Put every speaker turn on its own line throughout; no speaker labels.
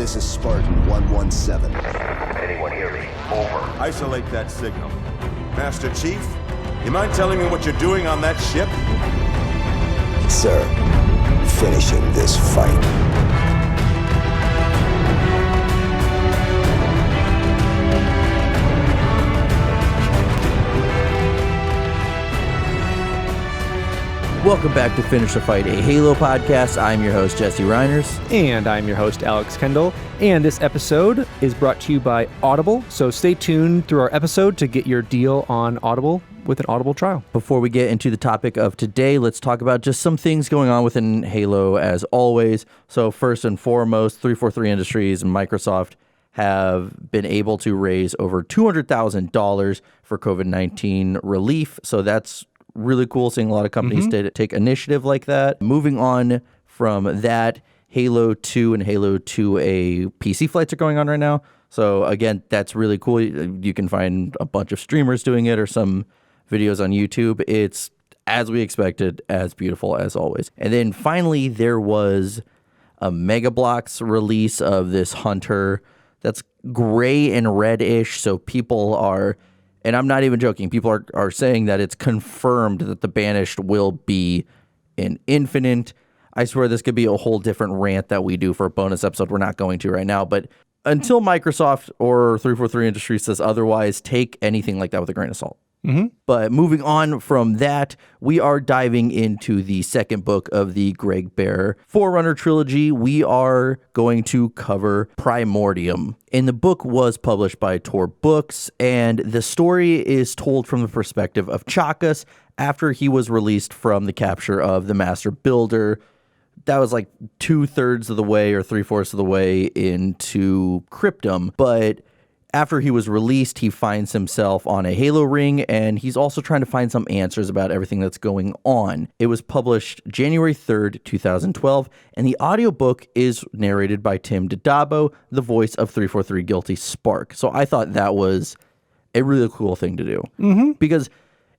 This is Spartan 117.
Anyone hear me? Over.
Isolate that signal. Master Chief, you mind telling me what you're doing on that ship?
Sir, finishing this fight.
Welcome back to Finish the Fight, a Halo podcast. I'm your host, Jesse Reiners.
And I'm your host, Alex Kendall. And this episode is brought to you by Audible. So stay tuned through our episode to get your deal on Audible with an Audible trial.
Before we get into the topic of today, let's talk about just some things going on within Halo as always. So first and foremost, 343 Industries and Microsoft have been able to raise over $200,000 for COVID-19 relief. So that's really cool, seeing a lot of companies take initiative like that. Moving on from that, Halo 2 and Halo 2A PC flights are going on right now. So again, that's really cool. You can find a bunch of streamers doing it or some videos on YouTube. It's, as we expected, as beautiful as always. And then finally, there was a Mega Bloks release of this Hunter that's gray and reddish. So people are... And I'm not even joking. People are saying that it's confirmed that the Banished will be an Infinite. I swear this could be a whole different rant that we do for a bonus episode. We're not going to right now. But until Microsoft or 343 Industries says otherwise, take anything like that with a grain of salt. But moving on from that, we are diving into the second book of the Greg Bear Forerunner Trilogy. We are going to cover Primordium. And the book was published by Tor Books, and the story is told from the perspective of Chakas after he was released from the capture of the Master Builder. That was like 2/3 of the way or 3/4 of the way into Cryptum, but after he was released, he finds himself on a Halo ring, and he's also trying to find some answers about everything that's going on. It was published January 3rd, 2012, and the audiobook is narrated by Tim Didabo, the voice of 343 Guilty Spark. So I thought that was a really cool thing to do. Because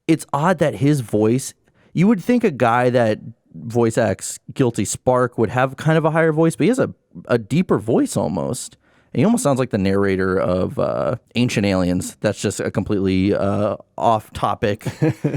it's odd that his voice, you would think a guy that voice acts Guilty Spark would have kind of a higher voice, but he has a deeper voice almost. He almost sounds like the narrator of Ancient Aliens. That's just a completely off-topic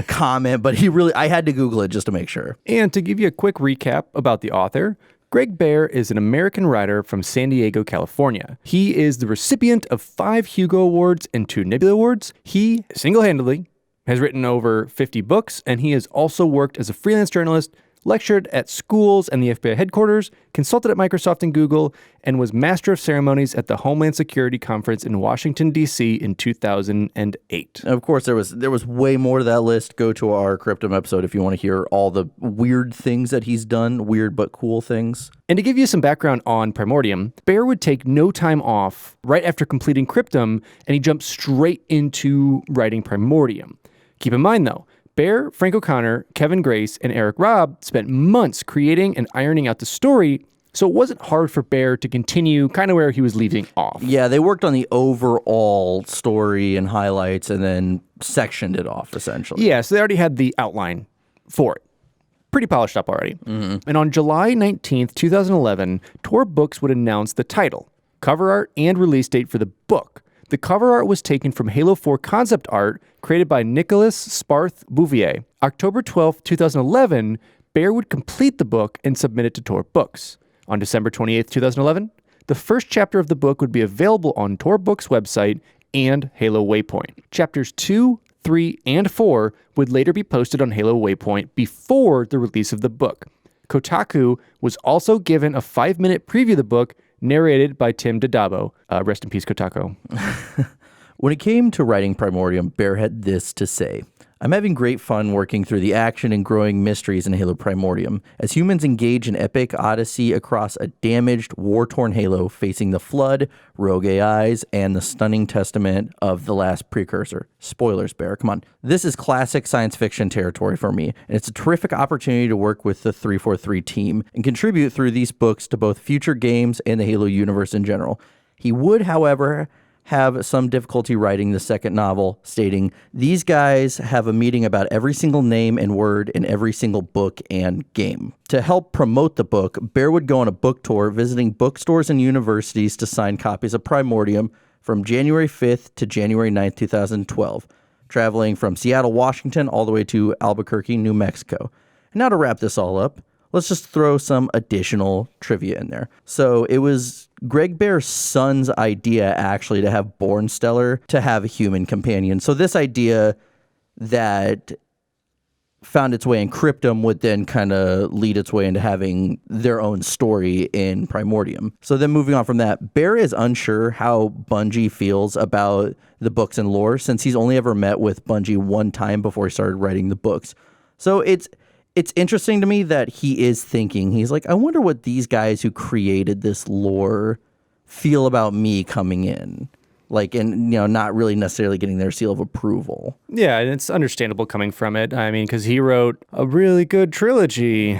comment, but I had to Google it just to make sure.
And to give you a quick recap about the author, Greg Bear is an American writer from San Diego, California. He is the recipient of 5 Hugo Awards and 2 Nebula Awards. He, single-handedly, has written over 50 books, and he has also worked as a freelance journalist, lectured at schools and the FBI headquarters, consulted at Microsoft and Google, and was Master of Ceremonies at the Homeland Security Conference in Washington, D.C. in 2008.
Of course, there was way more to that list. Go to our Cryptum episode if you want to hear all the weird things that he's done, weird but cool things.
And to give you some background on Primordium, Bear would take no time off right after completing Cryptum, and he jumped straight into writing Primordium. Keep in mind, though, Bear, Frank O'Connor, Kevin Grace, and Eric Robb spent months creating and ironing out the story, so it wasn't hard for Bear to continue kind of where he was leaving off.
Yeah, they worked on the overall story and highlights and then sectioned it off, essentially.
Yeah, so they already had the outline for it. Pretty polished up already. And on July 19th, 2011, Tor Books would announce the title, cover art, and release date for the book. The cover art was taken from Halo 4 concept art created by Nicolas Sparth Bouvier. October 12, 2011, Bear would complete the book and submit it to Tor Books. On December 28, 2011, the first chapter of the book would be available on Tor Books' website and Halo Waypoint. Chapters 2, 3, and 4 would later be posted on Halo Waypoint before the release of the book. Kotaku was also given a 5-minute preview of the book narrated by Tim Didabo. Rest in peace, Kotaku.
When it came to writing Primordium, Bear had this to say. I'm having great fun working through the action and growing mysteries in Halo Primordium, as humans engage in epic odyssey across a damaged, war-torn Halo facing the Flood, rogue AIs, and the stunning testament of the last precursor. Spoilers, Bear, come on. This is classic science fiction territory for me, and it's a terrific opportunity to work with the 343 team and contribute through these books to both future games and the Halo universe in general. He would, however, have some difficulty writing the second novel, stating, "These guys have a meeting about every single name and word in every single book and game." To help promote the book, Bear would go on a book tour, visiting bookstores and universities to sign copies of Primordium from January 5th to January 9th, 2012, traveling from Seattle, Washington, all the way to Albuquerque, New Mexico. And now to wrap this all up, let's just throw some additional trivia in there. So it was Greg Bear's son's idea, actually, to have Bornstellar to have a human companion. So this idea that found its way in Cryptum would then kind of lead its way into having their own story in Primordium. So then moving on from that, Bear is unsure how Bungie feels about the books and lore, since he's only ever met with Bungie one time before he started writing the books. So it's interesting to me that he is thinking, he's like, I wonder what these guys who created this lore feel about me coming in. Like, and, not really necessarily getting their seal of approval.
Yeah, and it's understandable coming from it. I mean, because he wrote a really good trilogy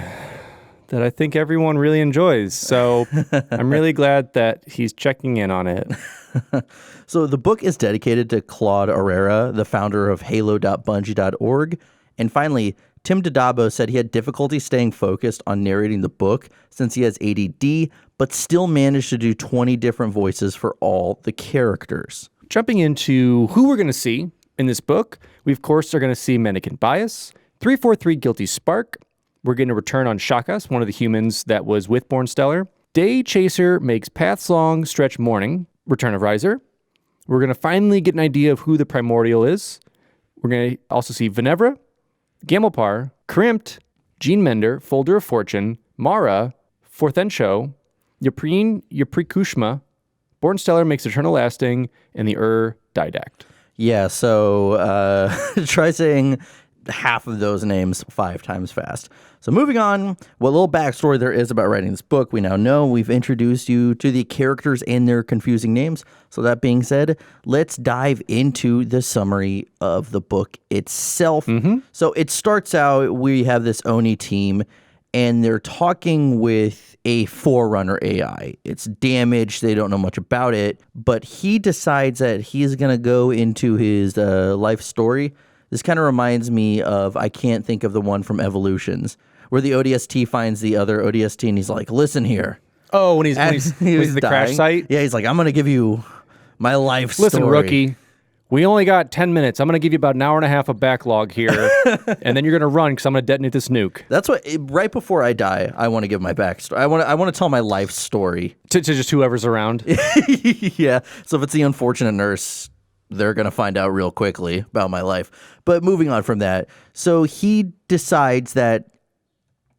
that I think everyone really enjoys. So I'm really glad that he's checking in on it.
So the book is dedicated to Claude Herrera, the founder of Halo.bungie.org. And finally, Tim Dodabo said he had difficulty staying focused on narrating the book since he has ADD, but still managed to do 20 different voices for all the characters.
Jumping into who we're going to see in this book, we of course are going to see Mannequin Bias, 343 Guilty Spark. We're getting a return on Chakas, one of the humans that was with Bornstellar. Day Chaser makes Paths Long Stretch Morning, Return of Riser. We're going to finally get an idea of who the Primordial is. We're going to also see Venevra, Gamelpar, Crimped, Gene Mender, Folder of Fortune, Mara, Forthencho, Yaprikushma, Bornstellar Makes Eternal Lasting, and the Diadact.
Yeah, so try saying half of those names 5 times fast. So moving on, what little backstory there is about writing this book, we now know. We've introduced you to the characters and their confusing names. So that being said, let's dive into the summary of the book itself. So it starts out, we have this Oni team, and they're talking with a Forerunner AI. It's damaged. They don't know much about it, but he decides that he's going to go into his life story. This kind of reminds me of, I can't think of the one from Evolutions, where the ODST finds the other ODST and he's like, listen here.
Oh, when he's the crash site?
Yeah, he's like, I'm going to give you my life story.
Listen, rookie, we only got 10 minutes. I'm going to give you about an hour and a half of backlog here, and then you're going to run because I'm going to detonate this nuke.
That's what, right before I die, I want to give my backstory. I want to tell my life story.
To just whoever's around?
Yeah, so if it's the unfortunate nurse, they're going to find out real quickly about my life. But moving on from that, so he decides that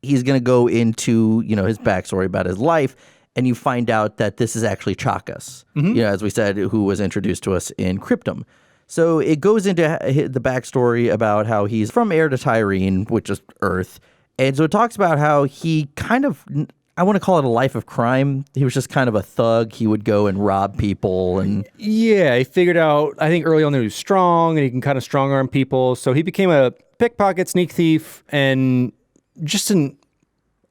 he's going to go into, his backstory about his life, and you find out that this is actually Chakas, as we said, who was introduced to us in Cryptum. So it goes into the backstory about how he's from Air to Tyrene, which is Earth. And so it talks about how he kind of, I want to call it a life of crime. He was just kind of a thug. He would go and rob people. And
yeah, he figured out, I think early on that he was strong and he can kind of strong arm people. So he became a pickpocket, sneak thief, and just an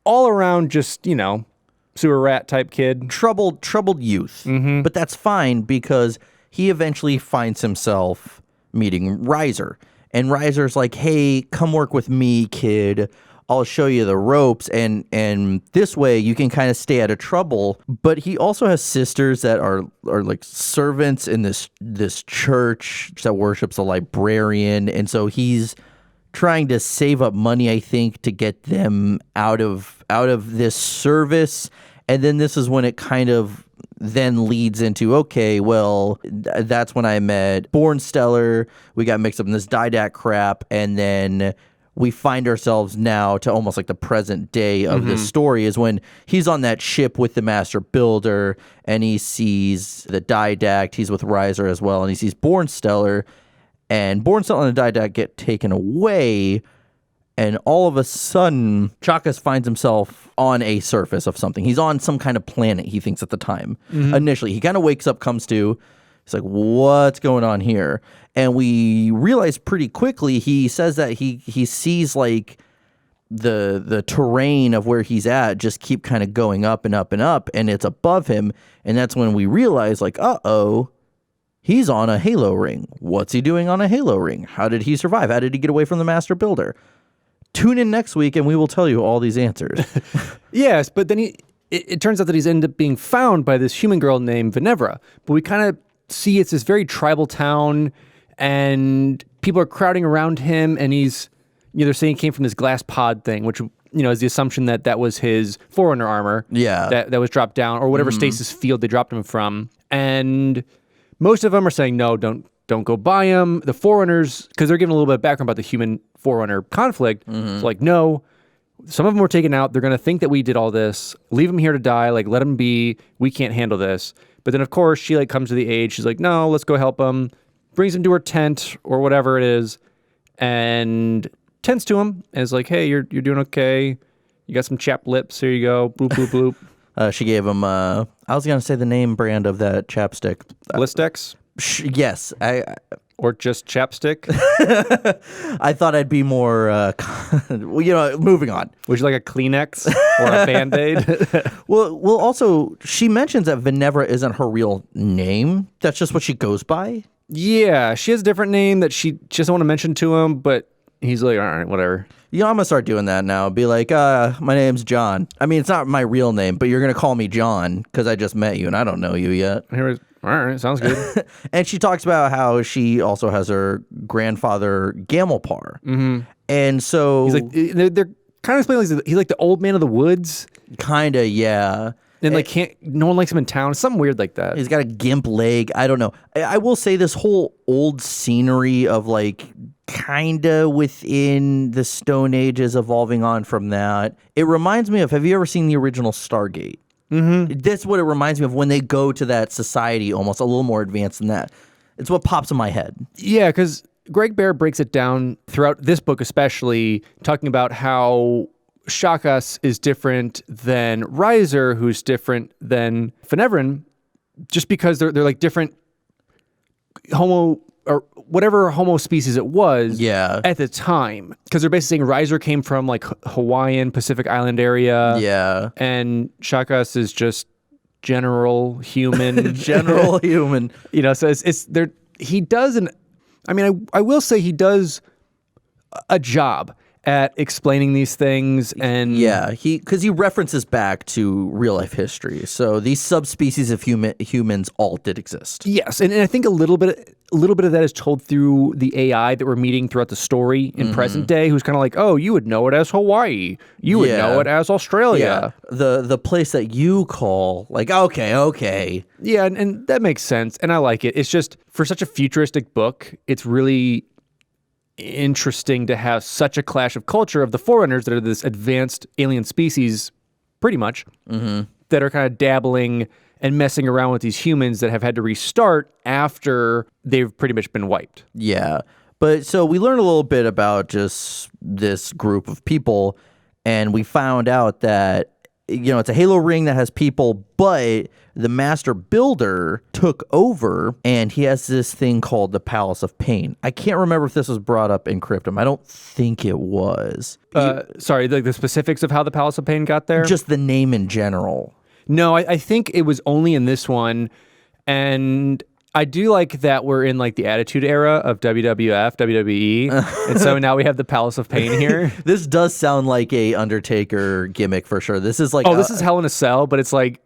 all around just, sewer rat type kid.
Troubled youth. But that's fine because he eventually finds himself meeting Riser. And Riser's like, hey, come work with me, kid. I'll show you the ropes, and this way you can kind of stay out of trouble. But he also has sisters that are like servants in this church that worships a librarian, and so he's trying to save up money, I think, to get them out of this service. And then this is when it kind of then leads into, okay, well, that's when I met Bornstellar. We got mixed up in this Diadact crap, and then we find ourselves now to almost like the present day of this story is when he's on that ship with the Master Builder and he sees the Diadact. He's with Riser as well, and he sees Bornstellar, and Bornstellar and the Diadact get taken away, and all of a sudden, Chakas finds himself on a surface of something. He's on some kind of planet, he thinks at the time. Initially, he kind of wakes up, comes to, he's like, what's going on here? And we realize pretty quickly, he says that he sees like the terrain of where he's at just keep kind of going up and up and up, and it's above him. And that's when we realize like, uh-oh, He's on a Halo ring. What's he doing on a Halo ring? How did he survive? How did he get away from the Master Builder? Tune in next week and we will tell you all these answers.
Yes, but then it turns out that he's ended up being found by this human girl named Venevra. But we kind of see it's this very tribal town, and people are crowding around him, and he's, they're saying he came from this glass pod thing, which, is the assumption that was his Forerunner armor.
Yeah.
That was dropped down, or whatever stasis field they dropped him from. And most of them are saying, no, don't go by him. The Forerunners, because they're giving a little bit of background about the human Forerunner conflict, it's like, no. Some of them were taken out. They're going to think that we did all this. Leave them here to die. Like, let them be. We can't handle this. But then, of course, she comes to the aid. She's like, no, let's go help him. Brings him to her tent or whatever it is, and tends to him. And is like, hey, you're doing okay. You got some chapped lips. Here you go. Bloop, bloop, bloop.
She gave him, I was going to say the name brand of that chapstick.
Listex?
Yes.
Or just chapstick?
I thought I'd be more, moving on.
Would you like a Kleenex or a Band-Aid?
Well, also, she mentions that Venevra isn't her real name. That's just what she goes by.
Yeah, she has a different name that she doesn't want to mention to him, but he's like, all right, whatever.
I'm going to start doing that now. Be like, my name's John. I mean, it's not my real name, but you're going to call me John because I just met you and I don't know you yet.
All right, sounds good.
And she talks about how she also has her grandfather Gamelpar. Mm-hmm. And so...
He's like, they're kind of explaining he's like the old man of the woods.
Kind of, yeah.
And no one likes him in town. Something weird like that.
He's got a gimp leg. I don't know. I will say this whole old scenery of kind of within the Stone Ages evolving on from that. It reminds me of, have you ever seen the original Stargate? Mm-hmm. That's what it reminds me of when they go to that society, almost a little more advanced than that. It's what pops in my head.
Yeah, because Greg Bear breaks it down throughout this book, especially talking about how Chakas is different than Riser, who's different than Venevran, just because they're like different homo or whatever homo species it was at the time. Because they're basically saying Riser came from Hawaiian, Pacific Island area.
Yeah.
And Chakas is just general human.
General human.
So it's there. He does I will say he does a job at explaining these things, and
because he references back to real life history. So these subspecies of humans all did exist.
Yes, and I think a little bit of that is told through the AI that we're meeting throughout the story in present day, who's kind of like, oh, you would know it as Hawaii, you would know it as Australia,
the place that you call okay,
and that makes sense, and I like it. It's just for such a futuristic book, it's really interesting to have such a clash of culture of the Forerunners that are this advanced alien species, pretty much, that are kind of dabbling and messing around with these humans that have had to restart after they've pretty much been wiped.
Yeah. But so we learned a little bit about just this group of people, and we found out that, it's a Halo ring that has people, but the Master Builder took over, and he has this thing called the Palace of Pain. I can't remember if this was brought up in Cryptum. I don't think it was.
Sorry, the specifics of how the Palace of Pain got there?
Just the name in general.
No, I think it was only in this one, and I do like that we're in the Attitude Era of WWF, WWE, and so now we have the Palace of Pain here.
This does sound like a Undertaker gimmick for sure. This is
this is Hell in a Cell, but it's a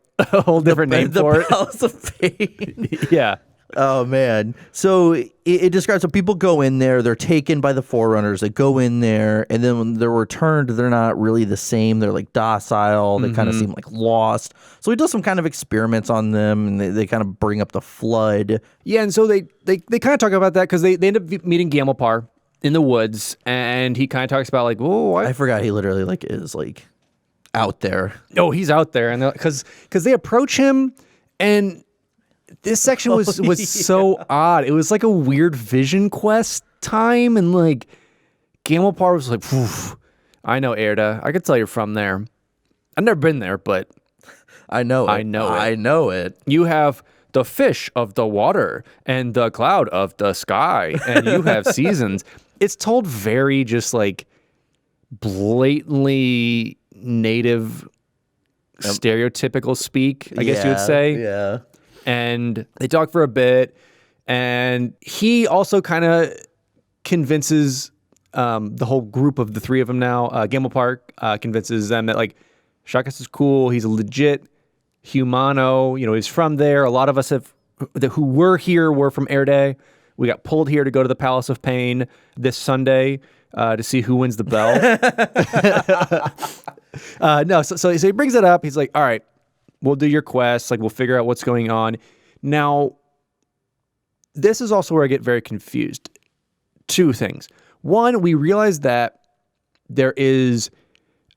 whole different name for it.
The Palace of Pain.
Yeah.
Oh, man. So it describes how people go in there, they're taken by the Forerunners, they go in there, and then when they're returned, they're not really the same. They're docile, they kind of seem lost. So he does some kind of experiments on them, and they kind of bring up the flood.
Yeah, and so they kind of talk about that because they end up meeting Gamelpar in the woods, and he kind of talks about
I forgot he literally is out there.
Oh, he's out there, and because they approach him, and this section was so odd. It was like a weird Vision Quest time, and Gamelpar was like, phew, I know Erda. I could tell you're from there. I've never been there, but
I know it. I know it.
You have the fish of the water and the cloud of the sky, and you have seasons. It's told very just blatantly native, stereotypical speak, I guess you would say.
Yeah.
And they talk for a bit, And he also kind of convinces the whole group of the three of them now, Gamelpar convinces them that like Chakas is cool. He's a legit humano. You know, he's from there. A lot of us who were here were from Erde. We got pulled here to go to the Palace of Pain this Sunday to see who wins the bell. So he brings it up. He's like, all right, we'll do your quest. Like, we'll figure out what's going on. Now, this is also where I get very confused. Two things. One, we realize that there is,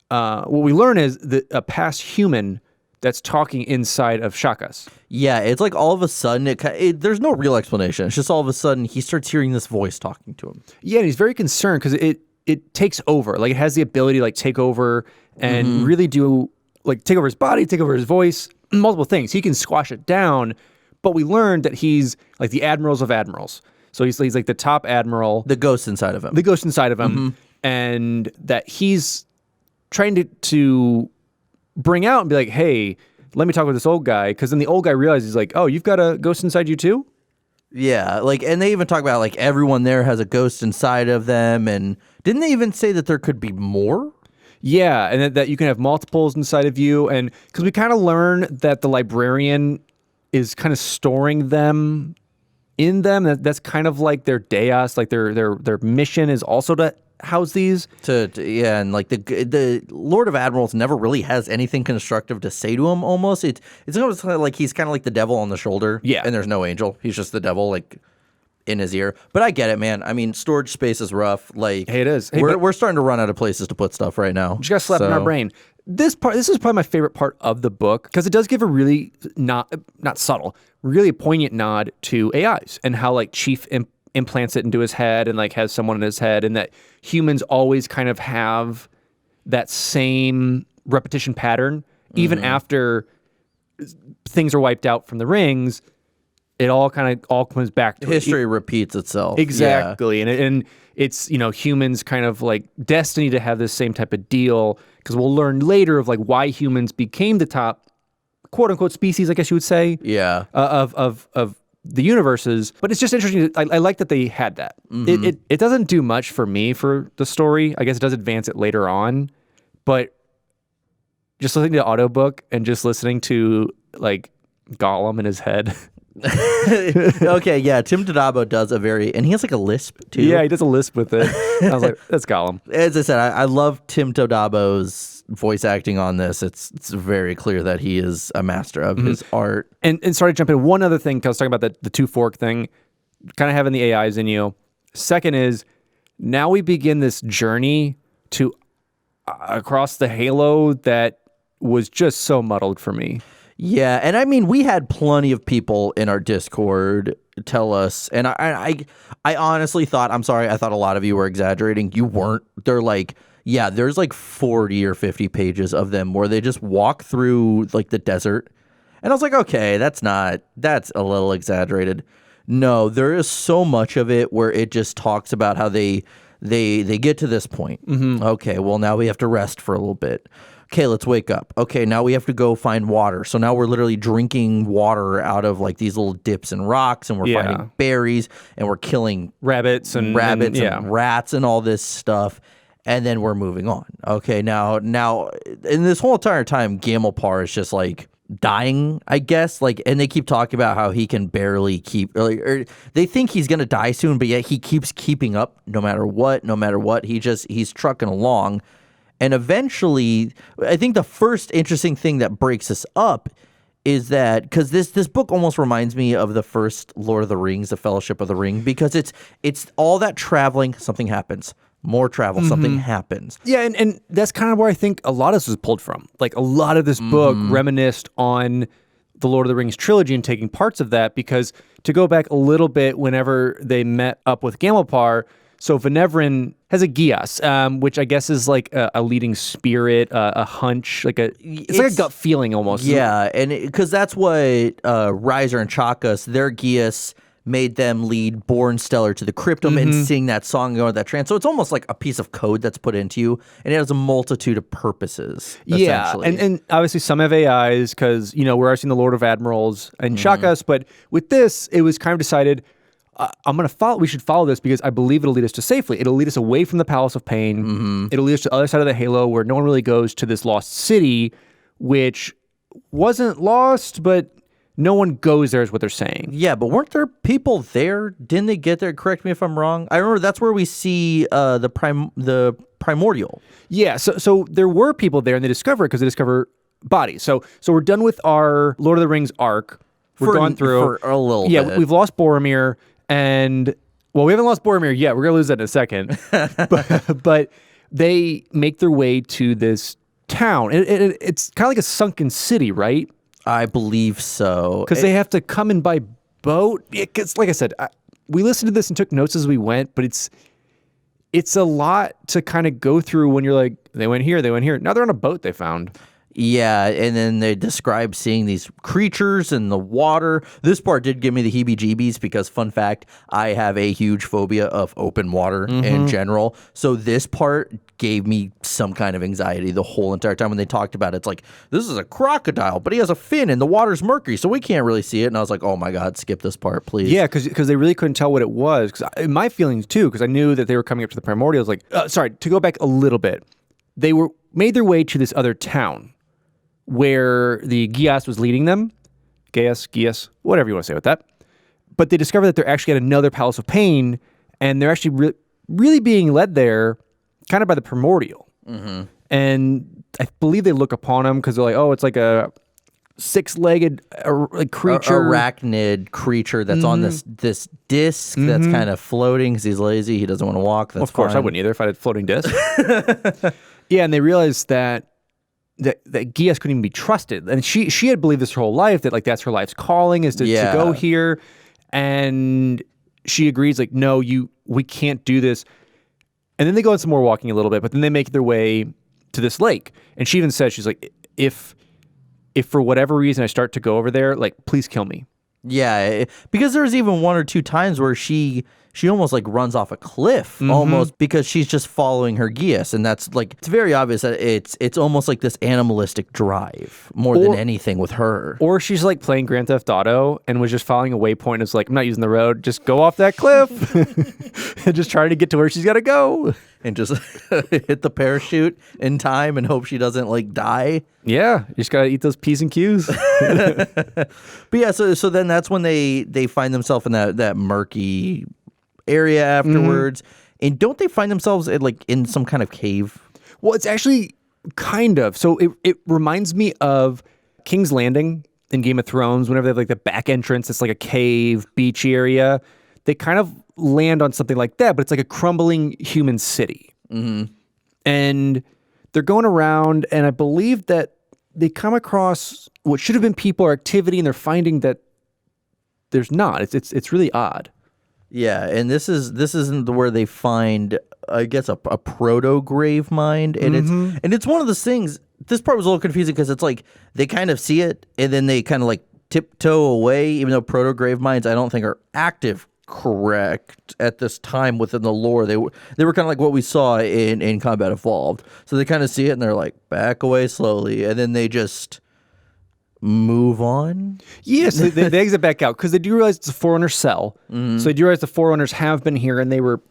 what we learn is that a past human that's talking inside of Chakas.
Yeah, it's like all of a sudden, there's no real explanation. It's just all of a sudden he starts hearing this voice talking to him.
Yeah, and he's very concerned because it takes over. Like, it has the ability to like take over and really do, like, take over his body, take over his voice, multiple things. He can squash it down, but we learned that he's like the admirals of admirals. So he's like the top admiral.
The ghost inside of him.
The ghost inside of him. And that he's trying to bring out and be like, hey, let me talk with this old guy. Because then the old guy realizes, he's like, oh, you've got a ghost inside you too?
Yeah, like, and they even talk about like everyone there has a ghost inside of them. And didn't they even say that there could be more?
Yeah, and that you can have multiples inside of you. And because we kind of learn that the librarian is kind of storing them in them. That's kind of like their deus, like their mission is also to house these.
Yeah, and like the Lord of Admirals never really has anything constructive to say to him. Almost, it's almost like he's kind of like the devil on the shoulder.
Yeah,
and there's no angel. He's just the devil, like in his ear. But I get it, man. I mean, storage space is rough. Like,
hey, it is. Hey,
we're starting to run out of places to put stuff right now.
Just got slapped in our brain. This is probably my favorite part of the book because it does give a really not subtle, really poignant nod to AIs and how like Chief implants it into his head and like has someone in his head, and that humans always kind of have that same repetition pattern even after things are wiped out from the rings. It all comes back to
history repeats itself.
Exactly. Yeah. And it's, you know, humans kind of like destiny to have this same type of deal, because we'll learn later of like why humans became the top quote unquote species, I guess you would say.
Yeah.
Of the universes. But it's just interesting. I like that they had that. It doesn't do much for me for the story. I guess it does advance it later on, but just listening to the audiobook and just listening to like Gollum in his head.
Okay, yeah, Tim Tadabo does and he has like a lisp too.
Yeah, he does a lisp with it. I was like, that's Gollum.
As I said, I love Tim Tadabo's voice acting on this. It's very clear that he is a master of his art.
And sorry to jump in, one other thing, because I was talking about the two fork thing, kind of having the AIs in you. Second is, now we begin this journey to across the Halo that was just so muddled for me.
Yeah, and I mean, we had plenty of people in our Discord tell us, and I honestly thought, I'm sorry, I thought a lot of you were exaggerating. You weren't. They're like, yeah, there's like 40 or 50 pages of them where they just walk through like the desert. And I was like, okay, that's a little exaggerated. No, there is so much of it where it just talks about how they get to this point. Okay, well, now we have to rest for a little bit. Okay, let's wake up. Okay, now we have to go find water. So now we're literally drinking water out of like these little dips and rocks, and we're finding berries, and we're killing
rabbits and
rats and all this stuff. And then we're moving on. Okay, now in this whole entire time, Gamelpar is just like dying, I guess. Like, and they keep talking about how he can barely keep, or they think he's gonna die soon, but yet he keeps keeping up no matter what. He's trucking along. And eventually, I think the first interesting thing that breaks us up is that, because this book almost reminds me of the first Lord of the Rings, the Fellowship of the Ring, because it's all that traveling, something happens. More travel, something happens.
Yeah, and that's kind of where I think a lot of this was pulled from. Like, a lot of this book reminisced on the Lord of the Rings trilogy and taking parts of that, because to go back a little bit, whenever they met up with Gamelpar, so Venevrin has a Gias, which I guess is like a leading spirit, a hunch, like it's like a gut feeling almost.
Yeah, and because that's what Riser and Chakas, their Gias made them lead Born Stellar to the Cryptum and sing that song and go into that trance. So it's almost like a piece of code that's put into you, and it has a multitude of purposes.
Yeah, and obviously some have AIs, because, you know, we're seeing the Lord of Admirals and Chakas, but with this, it was kind of decided, we should follow this because I believe it'll lead us to safely. It'll lead us away from the Palace of Pain.
Mm-hmm.
It'll lead us to the other side of the Halo where no one really goes, to this lost city, which wasn't lost, but no one goes there is what they're saying.
Yeah, but weren't there people there? Didn't they get there? Correct me if I'm wrong. I remember that's where we see the Primordial.
Yeah, so there were people there, and they discover it because they discover bodies. So we're done with our Lord of the Rings arc. We're gone through
for a little bit.
Yeah, we've lost Boromir, and well, we haven't lost Boromir yet. We're gonna lose that in a second. but they make their way to this town. It's kind of like a sunken city, right?
I believe so.
Because they have to come in by boat. It's like I said, we listened to this and took notes as we went, but it's a lot to kind of go through when you're like, they went here. Now they're on a boat they found.
Yeah, and then they describe seeing these creatures in the water. This part did give me the heebie-jeebies because, fun fact, I have a huge phobia of open water in general. So this part gave me some kind of anxiety the whole entire time when they talked about it. It's like, this is a crocodile, but he has a fin and the water's murky, so we can't really see it. And I was like, oh my God, skip this part, please.
Yeah, because they really couldn't tell what it was. Because my feelings, too, because I knew that they were coming up to the Primordials. Like, sorry, to go back a little bit, they made their way to this other town where the Gias was leading them. Gias, whatever you want to say with that. But they discover that they're actually at another Palace of Pain, and they're actually really being led there kind of by the Primordial. Mm-hmm. And I believe they look upon them because they're like, oh, it's like a six-legged creature.
Arachnid creature that's on this disc that's kind of floating because he's lazy. He doesn't want to walk. That's
well, of course,
fine.
I wouldn't either if I had a floating disc. Yeah, and they realized that Gias couldn't even be trusted. And she had believed this her whole life, that like that's her life's calling is to go here. And she agrees, like, no, we can't do this. And then they go on some more walking a little bit, but then they make their way to this lake. And she even says, she's like, if for whatever reason I start to go over there, like, please kill me.
Yeah, because there's even one or two times where she almost like runs off a cliff almost because she's just following her Gias, and that's like, it's very obvious that it's almost like this animalistic drive more than anything with her.
Or she's like playing Grand Theft Auto and was just following a waypoint. It's like, I'm not using the road, just go off that cliff and just trying to get to where she's got to go.
And just hit the parachute in time and hope she doesn't like die.
Yeah, you just gotta eat those P's and Q's.
But yeah, so then that's when they find themselves in that murky area afterwards. And don't they find themselves in some kind of cave?
Well, it's actually kind of. So it reminds me of King's Landing in Game of Thrones. Whenever they have like the back entrance, it's like a cave, beachy area. They kind of land on something like that, but it's like a crumbling human city. Mm-hmm. And they're going around, and I believe that they come across what should have been people or activity, and they're finding that there's not. It's really odd.
Yeah, and this isn't where they find, I guess, a proto grave mind, and it's one of those things. This part was a little confusing because it's like they kind of see it, and then they kind of like tiptoe away, even though proto grave minds I don't think are active correct at this time within the lore. They were kind of like what we saw in Combat Evolved. So they kind of see it and they're like, back away slowly, and then they just move on.
Yes, they exit back out because they do realize it's a Forerunner cell. So they do realize the Forerunners have been here and they were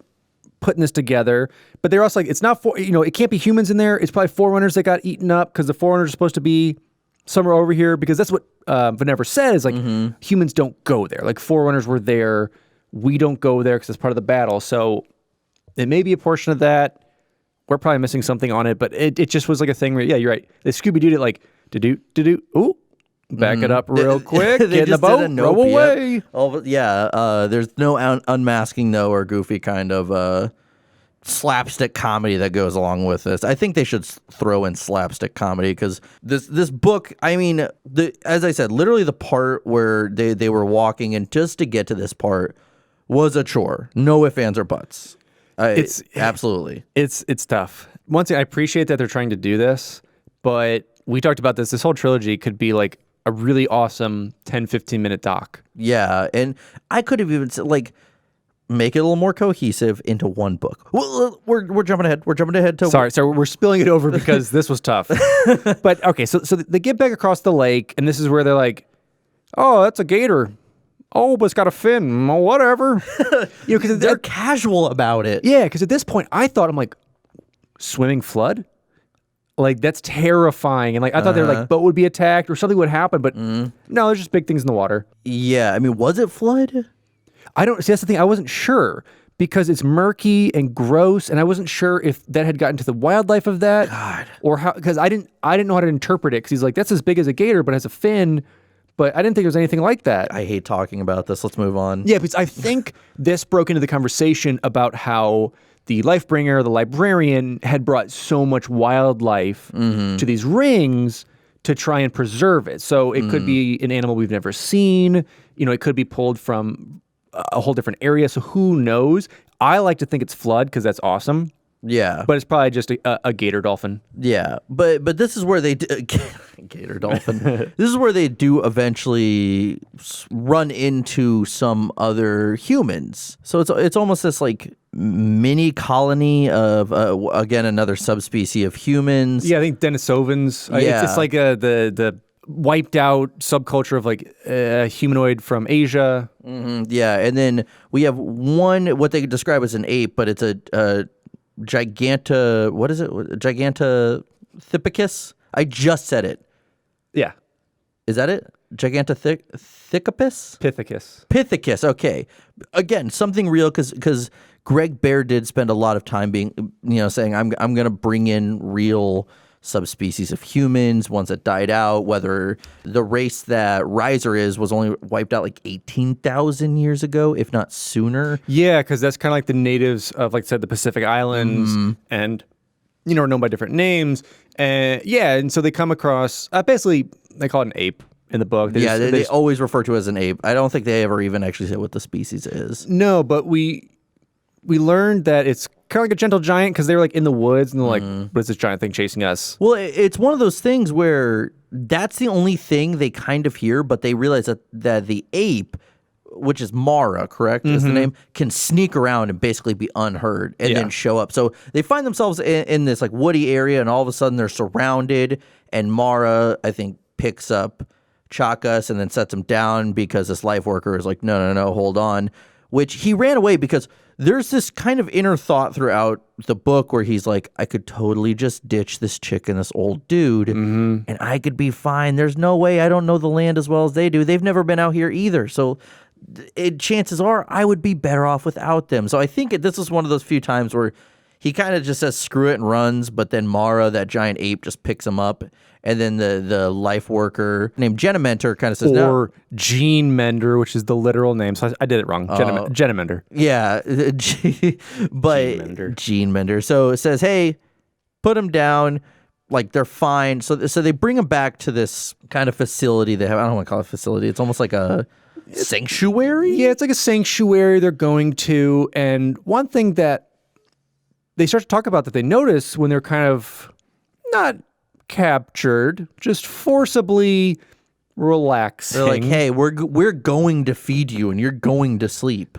putting this together. But they're also like, it's not it can't be humans in there. It's probably Forerunners that got eaten up because the Forerunners are supposed to be somewhere over here, because that's what Venever said is like, humans don't go there. Like, Forerunners were there. We don't go there because it's part of the battle. So it may be a portion of that. We're probably missing something on it, but it just was like a thing where, yeah, you're right. They Scooby-Dooed it like, do-do. Ooh, back it up real quick. Get in the boat, row away.
There's no unmasking, though, or goofy kind of slapstick comedy that goes along with this. I think they should throw in slapstick comedy because this book, I mean, as I said, literally the part where they were walking, and just to get to this part was a chore. No ifs, ands, or buts. It's absolutely.
It's tough. Once again, I appreciate that they're trying to do this, but we talked about this. This whole trilogy could be like a really awesome 10, 15-minute doc.
Yeah, and I could have even said, like, make it a little more cohesive into one book. We're jumping ahead. We're jumping ahead to...
Sorry, we're spilling it over because this was tough. But, okay, so they get back across the lake, and this is where they're like, oh, that's a gator. Oh, but it's got a fin. Well, whatever. Because
They're casual about it.
yeah, because at this point I thought, I'm like, swimming flood? Like, that's terrifying. And like, I thought they were like, boat would be attacked or something would happen, but no, there's just big things in the water.
Yeah, I mean, was it flood?
I don't see. That's the thing. I wasn't sure because it's murky and gross, and I wasn't sure if that had gotten to the wildlife of that, or how. Because I didn't know how to interpret it. Because he's like, that's as big as a gator, but has a fin. But I didn't think there was anything like that.
I hate talking about this. Let's move on.
Yeah, because I think this broke into the conversation about how the Lifebringer, the librarian, had brought so much wildlife to these rings to try and preserve it. So it could be an animal we've never seen. It could be pulled from a whole different area. So who knows? I like to think it's flood because that's awesome.
Yeah.
But it's probably just a gator dolphin.
Yeah, but this is where they gator dolphin. This is where they do eventually run into some other humans. So it's almost this like mini colony of again another subspecies of humans.
Yeah, I think Denisovans.
Yeah.
It's like the wiped out subculture of like humanoid from Asia.
Yeah, and then we have what they describe as an ape, but it's a what is it? Gigantopithecus? I just said it.
Yeah.
Is that it? Gigantopithecus? Pithecus, okay. Again, something real because Greg Bear did spend a lot of time saying, I'm going to bring in real subspecies of humans, ones that died out, whether the race that Riser was only wiped out like 18,000 years ago, if not sooner.
Yeah, because that's kind of like the natives of, like I said, the Pacific Islands, and are known by different names. And so they come across basically they call it an ape in the book.
They always refer to it as an ape. I don't think they ever even actually say what the species is.
No, but we learned that it's kind of like a gentle giant because they were like in the woods and they're like, what is this giant thing chasing us?
Well, it's one of those things where that's the only thing they kind of hear, but they realize that the ape, which is Mara, correct, is the name, can sneak around and basically be unheard and then show up. So they find themselves in this like woody area, and all of a sudden they're surrounded, and Mara, I think, picks up Chakas and then sets him down because this life worker is like, no, hold on, which he ran away because there's this kind of inner thought throughout the book where he's like, I could totally just ditch this chick and this old dude and I could be fine. There's no way. I don't know the land as well as they do. They've never been out here either. So chances are I would be better off without them. So I think this is one of those few times where he kind of just says screw it and runs, but then Mara, that giant ape, just picks him up. And then the life worker named Genamenter kind of says,
or Gene Mender, which is the literal name. So I did it wrong. Genamender.
Yeah, but Gene Mender. So it says, hey, put him down. Like, they're fine. So they bring him back to this kind of facility they have. I don't want to call it a facility. It's almost like a sanctuary.
Yeah, it's like a sanctuary they're going to. And one thing that they start to talk about that they notice when they're kind of not captured, just forcibly relaxing.
They're like, hey, we're going to feed you and you're going to sleep.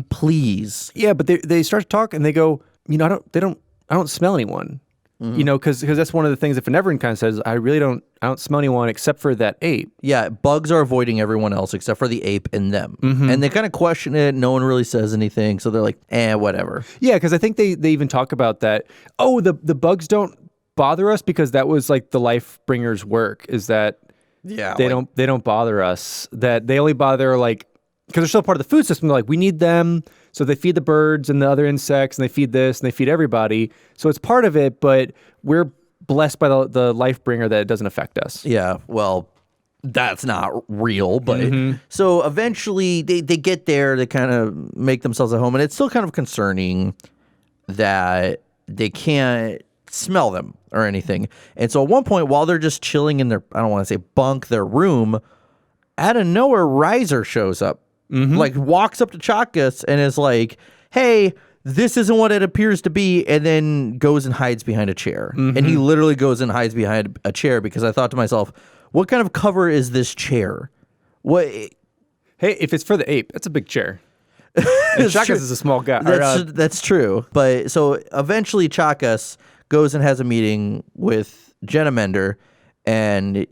Please.
Yeah, but they start to talk and they go, I don't smell anyone. Because that's one of the things that Venevrin kind of says, I don't smell anyone except for that ape.
Yeah, bugs are avoiding everyone else except for the ape and them. And they kind of question it. No one really says anything. So they're like, whatever.
Yeah, because I think they even talk about that. Oh, the bugs don't bother us because that was like the Lifebringer's work, is that they don't bother us. That they only bother like because they're still part of the food system. They're like, we need them. So they feed the birds and the other insects, and they feed this, and they feed everybody. So it's part of it, but we're blessed by the Lifebringer that it doesn't affect us.
Yeah, well, that's not real, but so eventually they get there, they kind of make themselves at home, and it's still kind of concerning that they can't smell them or anything. And so at one point, while they're just chilling in their, I don't want to say bunk, their room, out of nowhere, Riser shows up. Like walks up to Chakas and is like, hey, this isn't what it appears to be, and then goes and hides behind a chair. And he literally goes and hides behind a chair because I thought to myself, what kind of cover is this chair? What?
Hey, if it's for the ape, that's a big chair. And Chakas is a small guy.
That's true. But so eventually Chakas goes and has a meeting with Genamender, and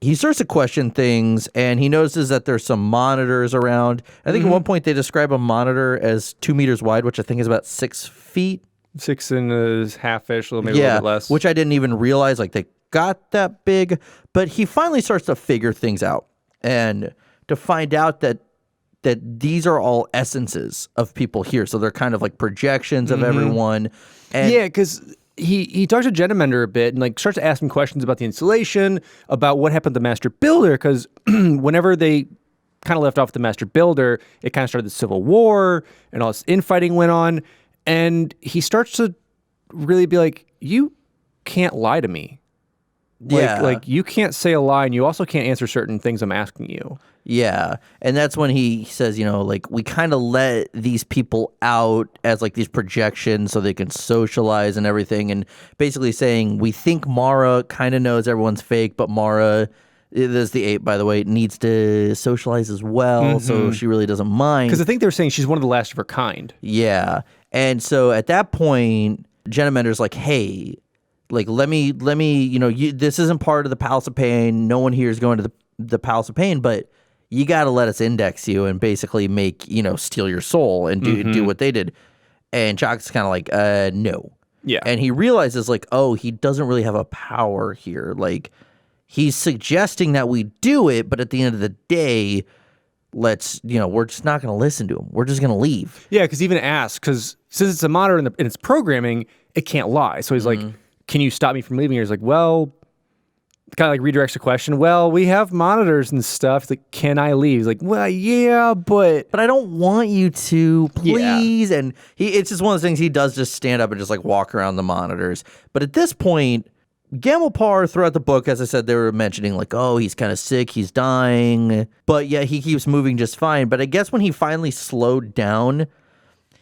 he starts to question things, and he notices that there's some monitors around. I think at one point they describe a monitor as 2 meters wide, which I think is about 6 feet.
6.5-ish, maybe a little bit less.
Which I didn't even realize like they got that big. But he finally starts to figure things out, and to find out that these are all essences of people here. So they're kind of like projections of everyone. And
yeah, because he talks to Genamender a bit and like starts to ask him questions about the installation, about what happened to the Master Builder, because whenever they kind of left off the Master Builder, it kind of started the Civil War and all this infighting went on. And he starts to really be like, you can't lie to me. Like you can't say a lie, and you also can't answer certain things I'm asking you.
Yeah. And that's when he says, you know, like, we kind of let these people out as like these projections so they can socialize and everything. And basically saying, we think Mara kind of knows everyone's fake, but Mara, there's the ape, by the way, needs to socialize as well. So she really doesn't mind.
Because I think they were saying she's one of the last of her kind.
Yeah. And so at that point, Genamender's like, hey, like, let me, you know, this isn't part of the Palace of Pain. No one here is going to the Palace of Pain, but you got to let us index you and basically make, you know, steal your soul and do what they did. And Chakas is kind of like, no.
Yeah.
And he realizes, like, oh, he doesn't really have a power here. Like, he's suggesting that we do it, but at the end of the day, let's, you know, we're just not going to listen to him. We're just going to leave.
Yeah, because even asks, because since it's a monitor in its programming, it can't lie. So he's like, can you stop me from leaving here? He's like, well, kind of like redirects the question. Well, we have monitors and stuff. He's like, can I leave? He's like, well, yeah, but
I don't want you to, please.
Yeah.
And it's just one of those things he does, just stand up and just like walk around the monitors. But at this point, Gamelpar, throughout the book, as I said, they were mentioning like, oh, he's kind of sick, he's dying. But yeah, he keeps moving just fine. But I guess when he finally slowed down,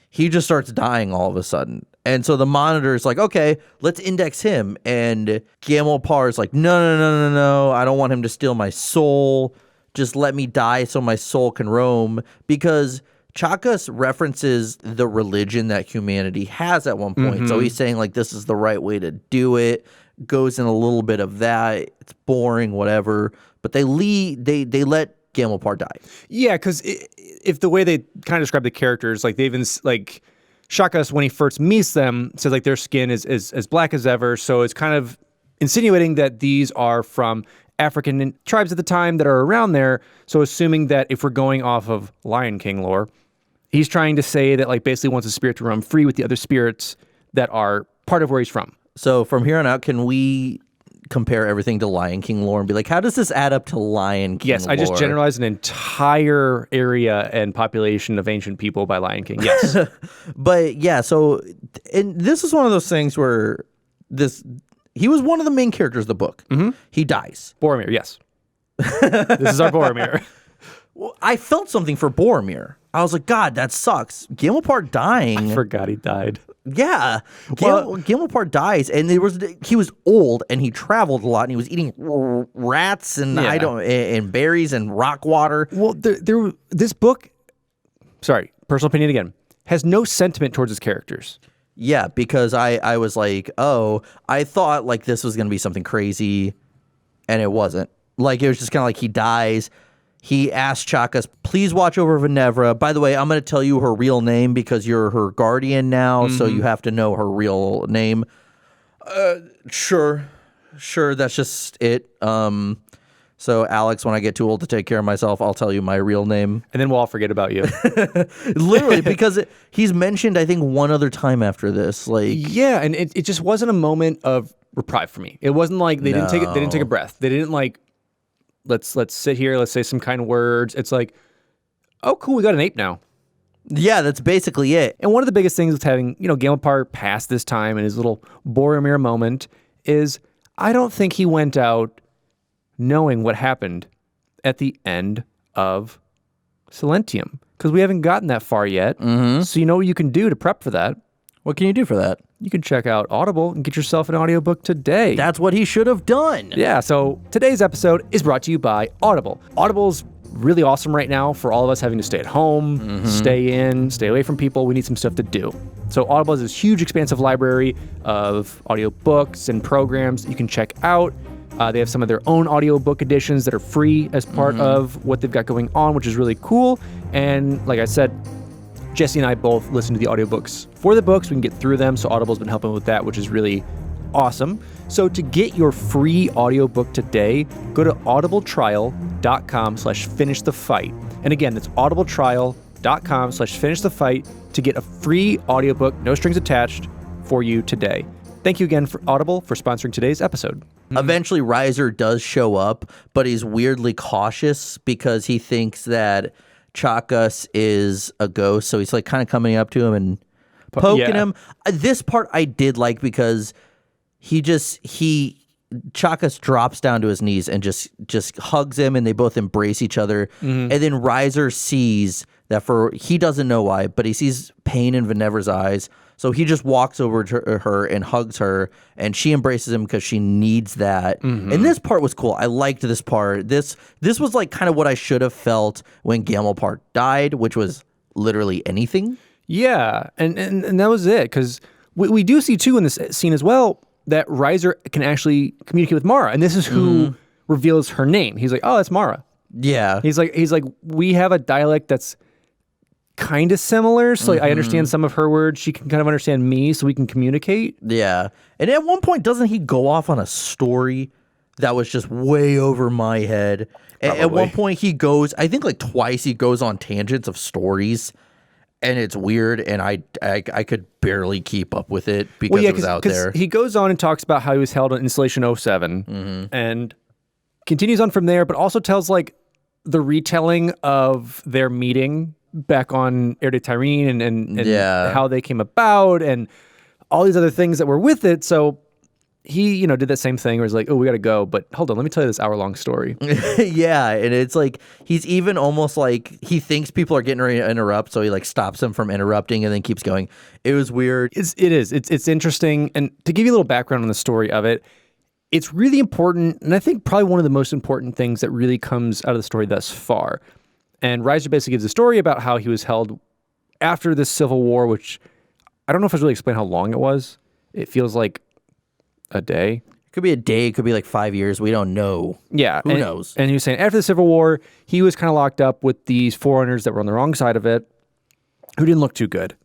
he just starts dying all of a sudden. And so the monitor's like, okay, let's index him. And Gamelpar's like, no, I don't want him to steal my soul. Just let me die so my soul can roam. Because Chakas references the religion that humanity has at one point. So he's saying like, this is the right way to do it. Goes in a little bit of that. It's boring, whatever. But they let Gamelpar die. Yeah,
because if the way they kind of describe the characters, like they've been like Chakas, when he first meets them, says like their skin is as black as ever. So it's kind of insinuating that these are from African tribes at the time that are around there. So assuming that if we're going off of Lion King lore, he's trying to say that like basically wants a spirit to roam free with the other spirits that are part of where he's from.
So from here on out, can we compare everything to Lion King lore and be like, how does this add up to Lion King
Yes,
lore?
I just generalized an entire area and population of ancient people by Lion King. Yes.
But yeah, so and this is one of those things where he was one of the main characters of the book. He dies.
Boromir, yes. This is our Boromir.
Well, I felt something for Boromir. I was like, God, that sucks. Gamelpar dying.
I forgot he died.
Yeah. Gamelpar dies, and he was old, and he traveled a lot, and he was eating rats and and berries and rock water.
Well, this book, sorry, personal opinion again, has no sentiment towards his characters.
Yeah, because I was like, oh, I thought like this was going to be something crazy, and it wasn't. Like, it was just kind of like he dies. He asked Chakas, please watch over Venevra. By the way, I'm going to tell you her real name because you're her guardian now, so you have to know her real name. Sure, that's just it. So, Alex, when I get too old to take care of myself, I'll tell you my real name.
And then we'll all forget about you.
Literally, because he's mentioned, I think, one other time after this. Like,
yeah, and it just wasn't a moment of reprieve for me. It wasn't like they didn't take a breath. They didn't like, let's sit here, let's say some kind words. It's like, oh, cool, we got an ape now.
Yeah, that's basically it.
And one of the biggest things with having, Gamelpar pass this time and his little Boromir moment is I don't think he went out knowing what happened at the end of Silentium, because we haven't gotten that far yet. So you know what you can do to prep for that?
What can you do for that?
You can check out Audible and get yourself an audiobook today.
That's what he should have done.
Yeah, so today's episode is brought to you by Audible. Audible's really awesome right now for all of us having to stay at home, stay away from people. We need some stuff to do. So Audible has this huge, expansive library of audiobooks and programs you can check out. They have some of their own audiobook editions that are free as part of what they've got going on, which is really cool. And like I said, Jesse and I both listen to the audiobooks for the books. We can get through them, so Audible's been helping with that, which is really awesome. So to get your free audiobook today, go to audibletrial.com/finishthefight. And again, that's audibletrial.com/finishthefight to get a free audiobook, no strings attached, for you today. Thank you again for Audible for sponsoring today's episode.
Eventually, Riser does show up, but he's weirdly cautious because he thinks that Chakas is a ghost. So he's like kind of coming up to him and poking him. This part I did like because Chakas drops down to his knees and just hugs him, and they both embrace each other. And then Riser sees that he doesn't know why, but he sees pain in Venever's eyes. So he just walks over to her and hugs her, and she embraces him because she needs that. And this part was cool. I liked this part. This was like kind of what I should have felt when Gamelpart died, which was literally anything.
Yeah, and that was it, because we do see, too, in this scene as well, that Riser can actually communicate with Mara, and this is who reveals her name. He's like, oh, that's Mara.
Yeah.
He's like, we have a dialect that's kind of similar, so I understand some of her words. She can kind of understand me, so we can communicate.
Yeah. And at one point, doesn't he go off on a story that was just way over my head? At one point, he goes, I think like twice, he goes on tangents of stories, and it's weird, and I could barely keep up with it because it was out there.
He goes on and talks about how he was held on Installation 07, and continues on from there, but also tells like the retelling of their meeting back on Air de Tyrene and how they came about and all these other things that were with it. So he, did that same thing where he's like, oh, we got to go. But hold on, let me tell you this hour-long story.
Yeah, and it's like he's even almost like he thinks people are getting ready to interrupt, so he like stops them from interrupting and then keeps going. It was weird.
It is. It's interesting. And to give you a little background on the story of it, it's really important, and I think probably one of the most important things that really comes out of the story thus far. And Riser basically gives a story about how he was held after the Civil War, which I don't know if I really explained how long it was. It feels like a day.
It could be a day. It could be like 5 years. We don't know.
Yeah.
Who knows?
And he was saying after the Civil War, he was kind of locked up with these Forerunners that were on the wrong side of it, who didn't look too good.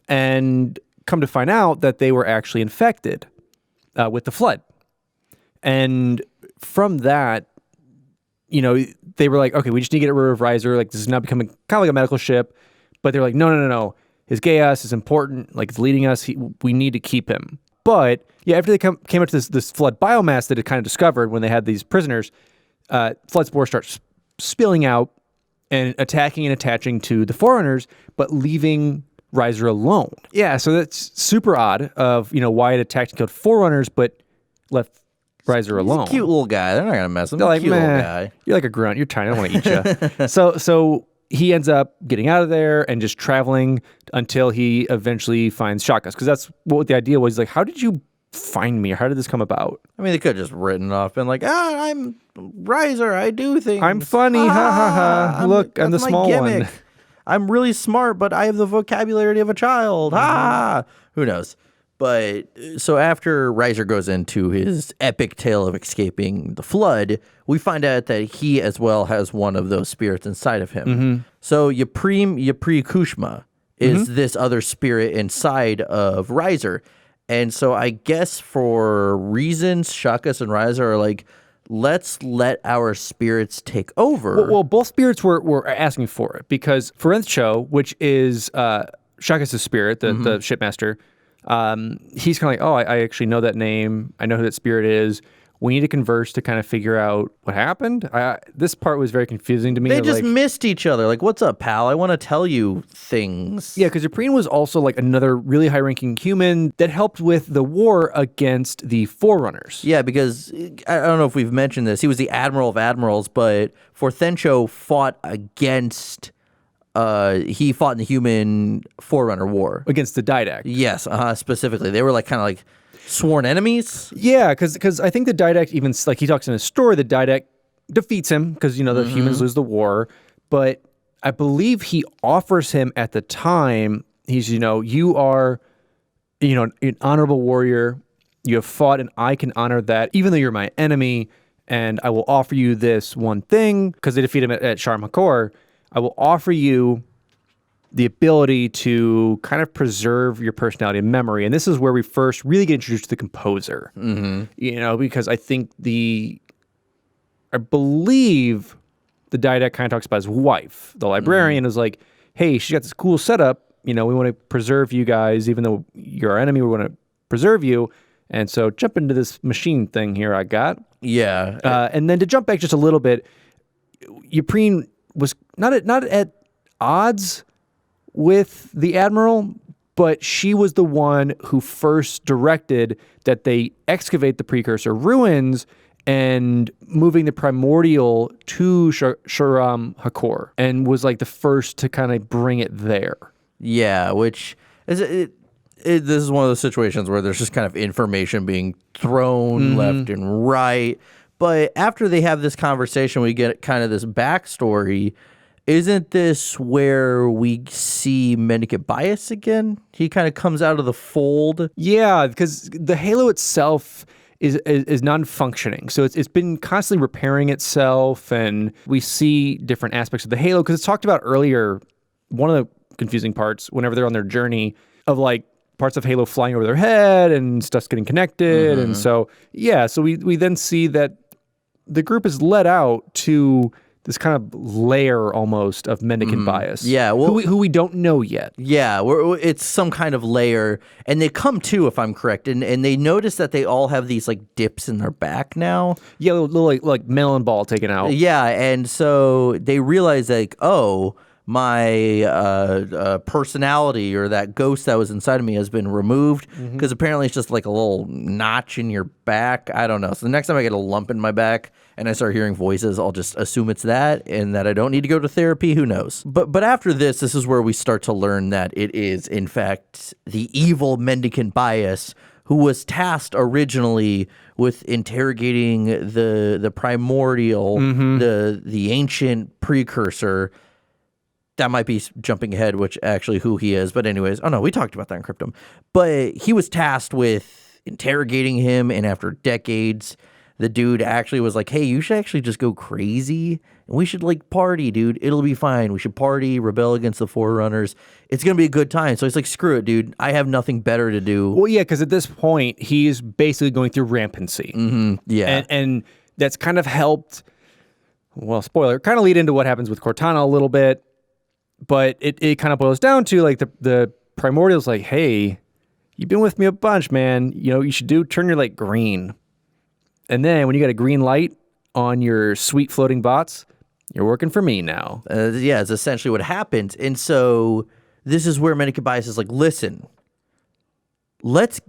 And come to find out that they were actually infected with the flood. And from that, they were like, okay, we just need to get rid of Riser. Like, this is now becoming kind of like a medical ship. But they're like, no. His chaos is important. Like, it's leading us. We need to keep him. But, yeah, after they came up to this flood biomass that it kind of discovered when they had these prisoners, flood spores start spilling out and attacking and attaching to the Forerunners, but leaving Riser alone. Yeah, so that's super odd of, why it attacked and killed Forerunners, but left Riser alone.
He's a cute little guy. They're not gonna mess him.
They're like,
cute little guy.
You're like a grunt. You're tiny. I don't want to eat you. So he ends up getting out of there and just traveling until he eventually finds Chakas, because that's what the idea was. Like, how did you find me? How did this come about?
I mean, they could have just written it off, been like, I'm Riser. I do things.
I'm funny. Ha ha ha. Look, I'm the small
gimmick.
one.
I'm really smart, but I have the vocabulary of a child. Ha! Who knows? But so after Riser goes into his epic tale of escaping the flood, we find out that he as well has one of those spirits inside of him. So Ypri Kushma is this other spirit inside of Riser. And so I guess for reasons, Chakas and Riser are like, let's let our spirits take over.
Well, both spirits were asking for it, because Ferencho, which is Chakas' spirit, the shipmaster, he's kind of like, oh, I actually know that name. I know who that spirit is. We need to converse to kind of figure out what happened. This part was very confusing to me.
They just missed each other. Like, what's up, pal? I want to tell you things.
Yeah, because Ypri was also like another really high-ranking human that helped with the war against the Forerunners.
Yeah, because I don't know if we've mentioned this. He was the Admiral of Admirals, but Forthencho fought against... he fought in the human Forerunner War.
Against the Diadact.
Yes, specifically. They were like kind of like sworn enemies.
Yeah, because I think the Diadact even, like he talks in his story, the Diadact defeats him because, the humans lose the war. But I believe he offers him at the time, he's, you are, an honorable warrior. You have fought, and I can honor that, even though you're my enemy. And I will offer you this one thing, because they defeat him at Sharm Hakor. I will offer you the ability to kind of preserve your personality and memory. And this is where we first really get introduced to the composer. Because I think I believe the Diadact kind of talks about his wife, the librarian, is like, hey, she's got this cool setup. We want to preserve you guys, even though you're our enemy, we want to preserve you. And so jump into this machine thing here I got.
Yeah.
And then to jump back just a little bit, Yprene was not at odds with the Admiral, but she was the one who first directed that they excavate the precursor ruins and moving the Primordial to Sharm Hakor, and was like the first to kind of bring it there.
Yeah, which is this is one of those situations where there's just kind of information being thrown left and right. But after they have this conversation, we get kind of this backstory. Isn't this where we see Mendicant Bias again? He kind of comes out of the fold.
Yeah, because the Halo itself is non-functioning. So it's been constantly repairing itself, and we see different aspects of the Halo. Because it's talked about earlier, one of the confusing parts, whenever they're on their journey, of like parts of Halo flying over their head and stuff's getting connected. And so, yeah, so we then see that the group is led out to this kind of layer almost of Mendicant Bias.
Yeah, well,
who we don't know yet.
Yeah, it's some kind of layer, and they come to, if I'm correct, and they notice that they all have these like dips in their back now.
Yeah, little like melon ball taken out.
Yeah, and so they realize like, oh, my personality or that ghost that was inside of me has been removed, because apparently it's just like a little notch in your back. I don't know. So the next time I get a lump in my back and I start hearing voices, I'll just assume it's that, and that I don't need to go to therapy. Who knows? But after this is where we start to learn that it is, in fact, the evil Mendicant Bias, who was tasked originally with interrogating the Primordial, the ancient precursor. That might be jumping ahead, which actually who he is. But anyways, oh no, we talked about that in Cryptum. But he was tasked with interrogating him, and after decades, the dude actually was like, hey, you should actually just go crazy, and we should like party, dude. It'll be fine. We should party, rebel against the Forerunners. It's going to be a good time. So he's like, screw it, dude. I have nothing better to do.
Well, yeah, because at this point, he's basically going through rampancy.
Yeah.
And that's kind of helped, well, spoiler, kind of lead into what happens with Cortana a little bit. But it kind of boils down to like the Primordial's like, hey, you've been with me a bunch, man. You should turn your light green. And then when you got a green light on your sweet floating bots, you're working for me now.
Yeah, it's essentially what happened. And so this is where Mendicant Bias is like, listen, let's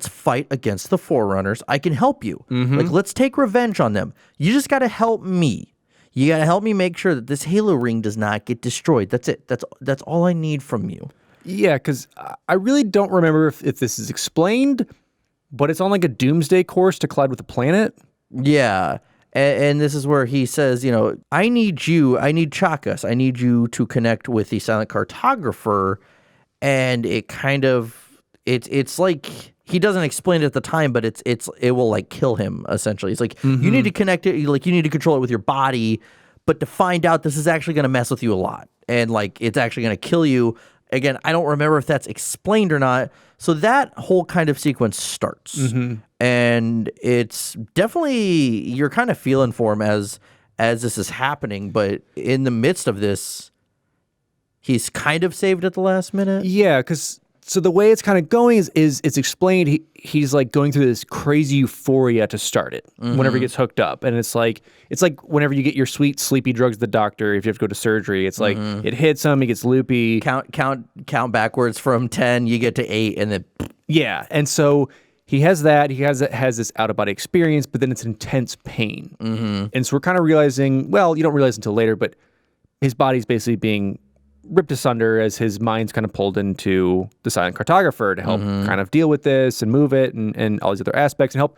fight against the Forerunners. I can help you. Like, let's take revenge on them. You just got to help me. You got to help me make sure that this Halo ring does not get destroyed. That's it. That's all I need from you.
Yeah, because I really don't remember if this is explained, but it's on like a doomsday course to collide with the planet.
Yeah. And this is where he says, I need Chakas. I need you to connect with the silent cartographer. And it kind of, it's like, he doesn't explain it at the time, but it will like kill him essentially. It's like, you need to connect it, like you need to control it with your body, but to find out this is actually going to mess with you a lot. And like, it's actually going to kill you. Again, I don't remember if that's explained or not. So that whole kind of sequence starts. And it's definitely, you're kind of feeling for him as this is happening. But in the midst of this, he's kind of saved at the last minute.
Yeah, because so the way it's kind of going is it's explained he's like going through this crazy euphoria to start it whenever he gets hooked up. And it's like whenever you get your sweet sleepy drugs at the doctor, if you have to go to surgery, it's like it hits him, he gets loopy.
Count backwards from 10, you get to 8, and then
yeah. And so he has that. He has this out of body experience, but then it's intense pain. And so we're kind of realizing, well, you don't realize until later, but his body's basically being ripped asunder as his mind's kind of pulled into the silent cartographer to help kind of deal with this and move it and all these other aspects and help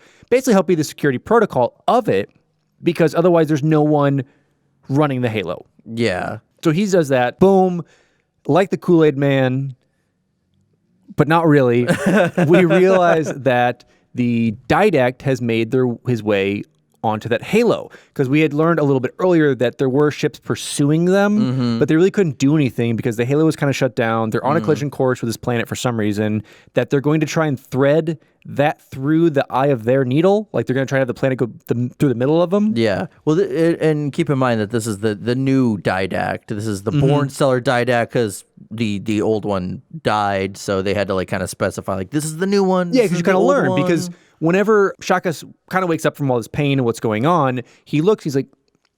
be the security protocol of it, because otherwise there's no one running the Halo.
Yeah.
So he does that, boom, like the Kool-Aid man, but not really. We realize that the Diadact has made his way onto that halo, because we had learned a little bit earlier that there were ships pursuing them, but they really couldn't do anything because the halo was kind of shut down. They're on a collision course with this planet for some reason, that they're going to try and thread that through the eye of their needle. Like they're going to try to have the planet go through the middle of them.
Yeah. Well, and keep in mind that this is the new Diadact. This is the Born Stellar Diadact, because the old one died, so they had to like kind of specify like this is the new one.
Yeah, because you kind of learn, because whenever Chakas kind of wakes up from all this pain and what's going on, he looks, he's like,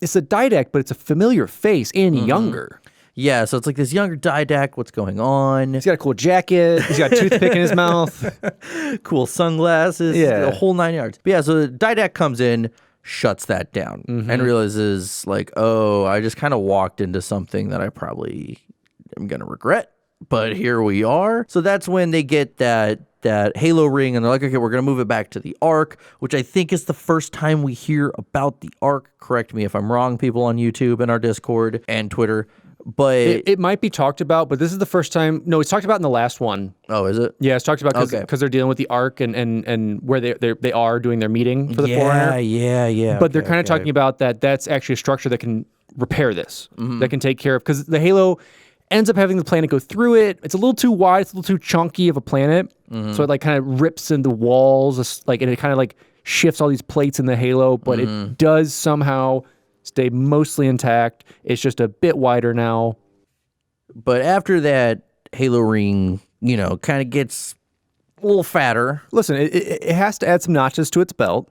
it's a Diadact, but it's a familiar face and younger.
Yeah, so it's like this younger Diadact, what's going on?
He's got a cool jacket. He's got a toothpick in his mouth.
Cool sunglasses.
Yeah.
The whole 9 yards. But yeah, so the Diadact comes in, shuts that down, and realizes like, oh, I just kind of walked into something that I probably am going to regret. But here we are. So that's when they get that halo ring, and they're like, okay, we're going to move it back to the Ark, which I think is the first time we hear about the Ark. Correct me if I'm wrong, people on YouTube and our Discord and Twitter. But
it might be talked about, but this is the first time. No, it's talked about in the last one.
Oh, is it?
Yeah, it's talked about because they're dealing with the Ark and where they are doing their meeting for the Forerunner.
Yeah.
But they're kind of talking about that's actually a structure that can repair this, that can take care of, because the halo ends up having the planet go through it. It's a little too wide. It's a little too chunky of a planet. So it like kind of rips into walls, and it kind of like shifts all these plates in the halo, but it does somehow stay mostly intact. It's just a bit wider now.
But after that, halo ring, kind of gets a little fatter.
Listen, it has to add some notches to its belt.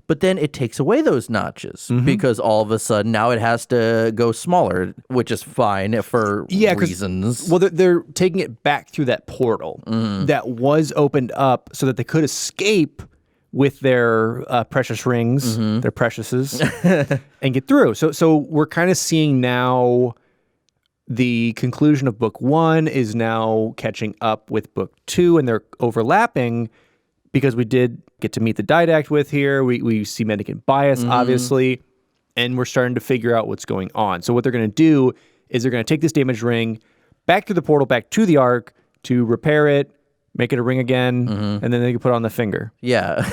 But then it takes away those notches because all of a sudden now it has to go smaller, which is fine for reasons.
Well, they're taking it back through that portal that was opened up so that they could escape with their precious rings, their preciouses, and get through. So we're kind of seeing now the conclusion of book 1 is now catching up with book 2, and they're overlapping because we did get to meet the Diadact with here. We see mendicant bias, obviously, and we're starting to figure out what's going on. So what they're going to do is they're going to take this damaged ring back through the portal, back to the Ark to repair it, make it a ring again, and then they can put it on the finger.
Yeah.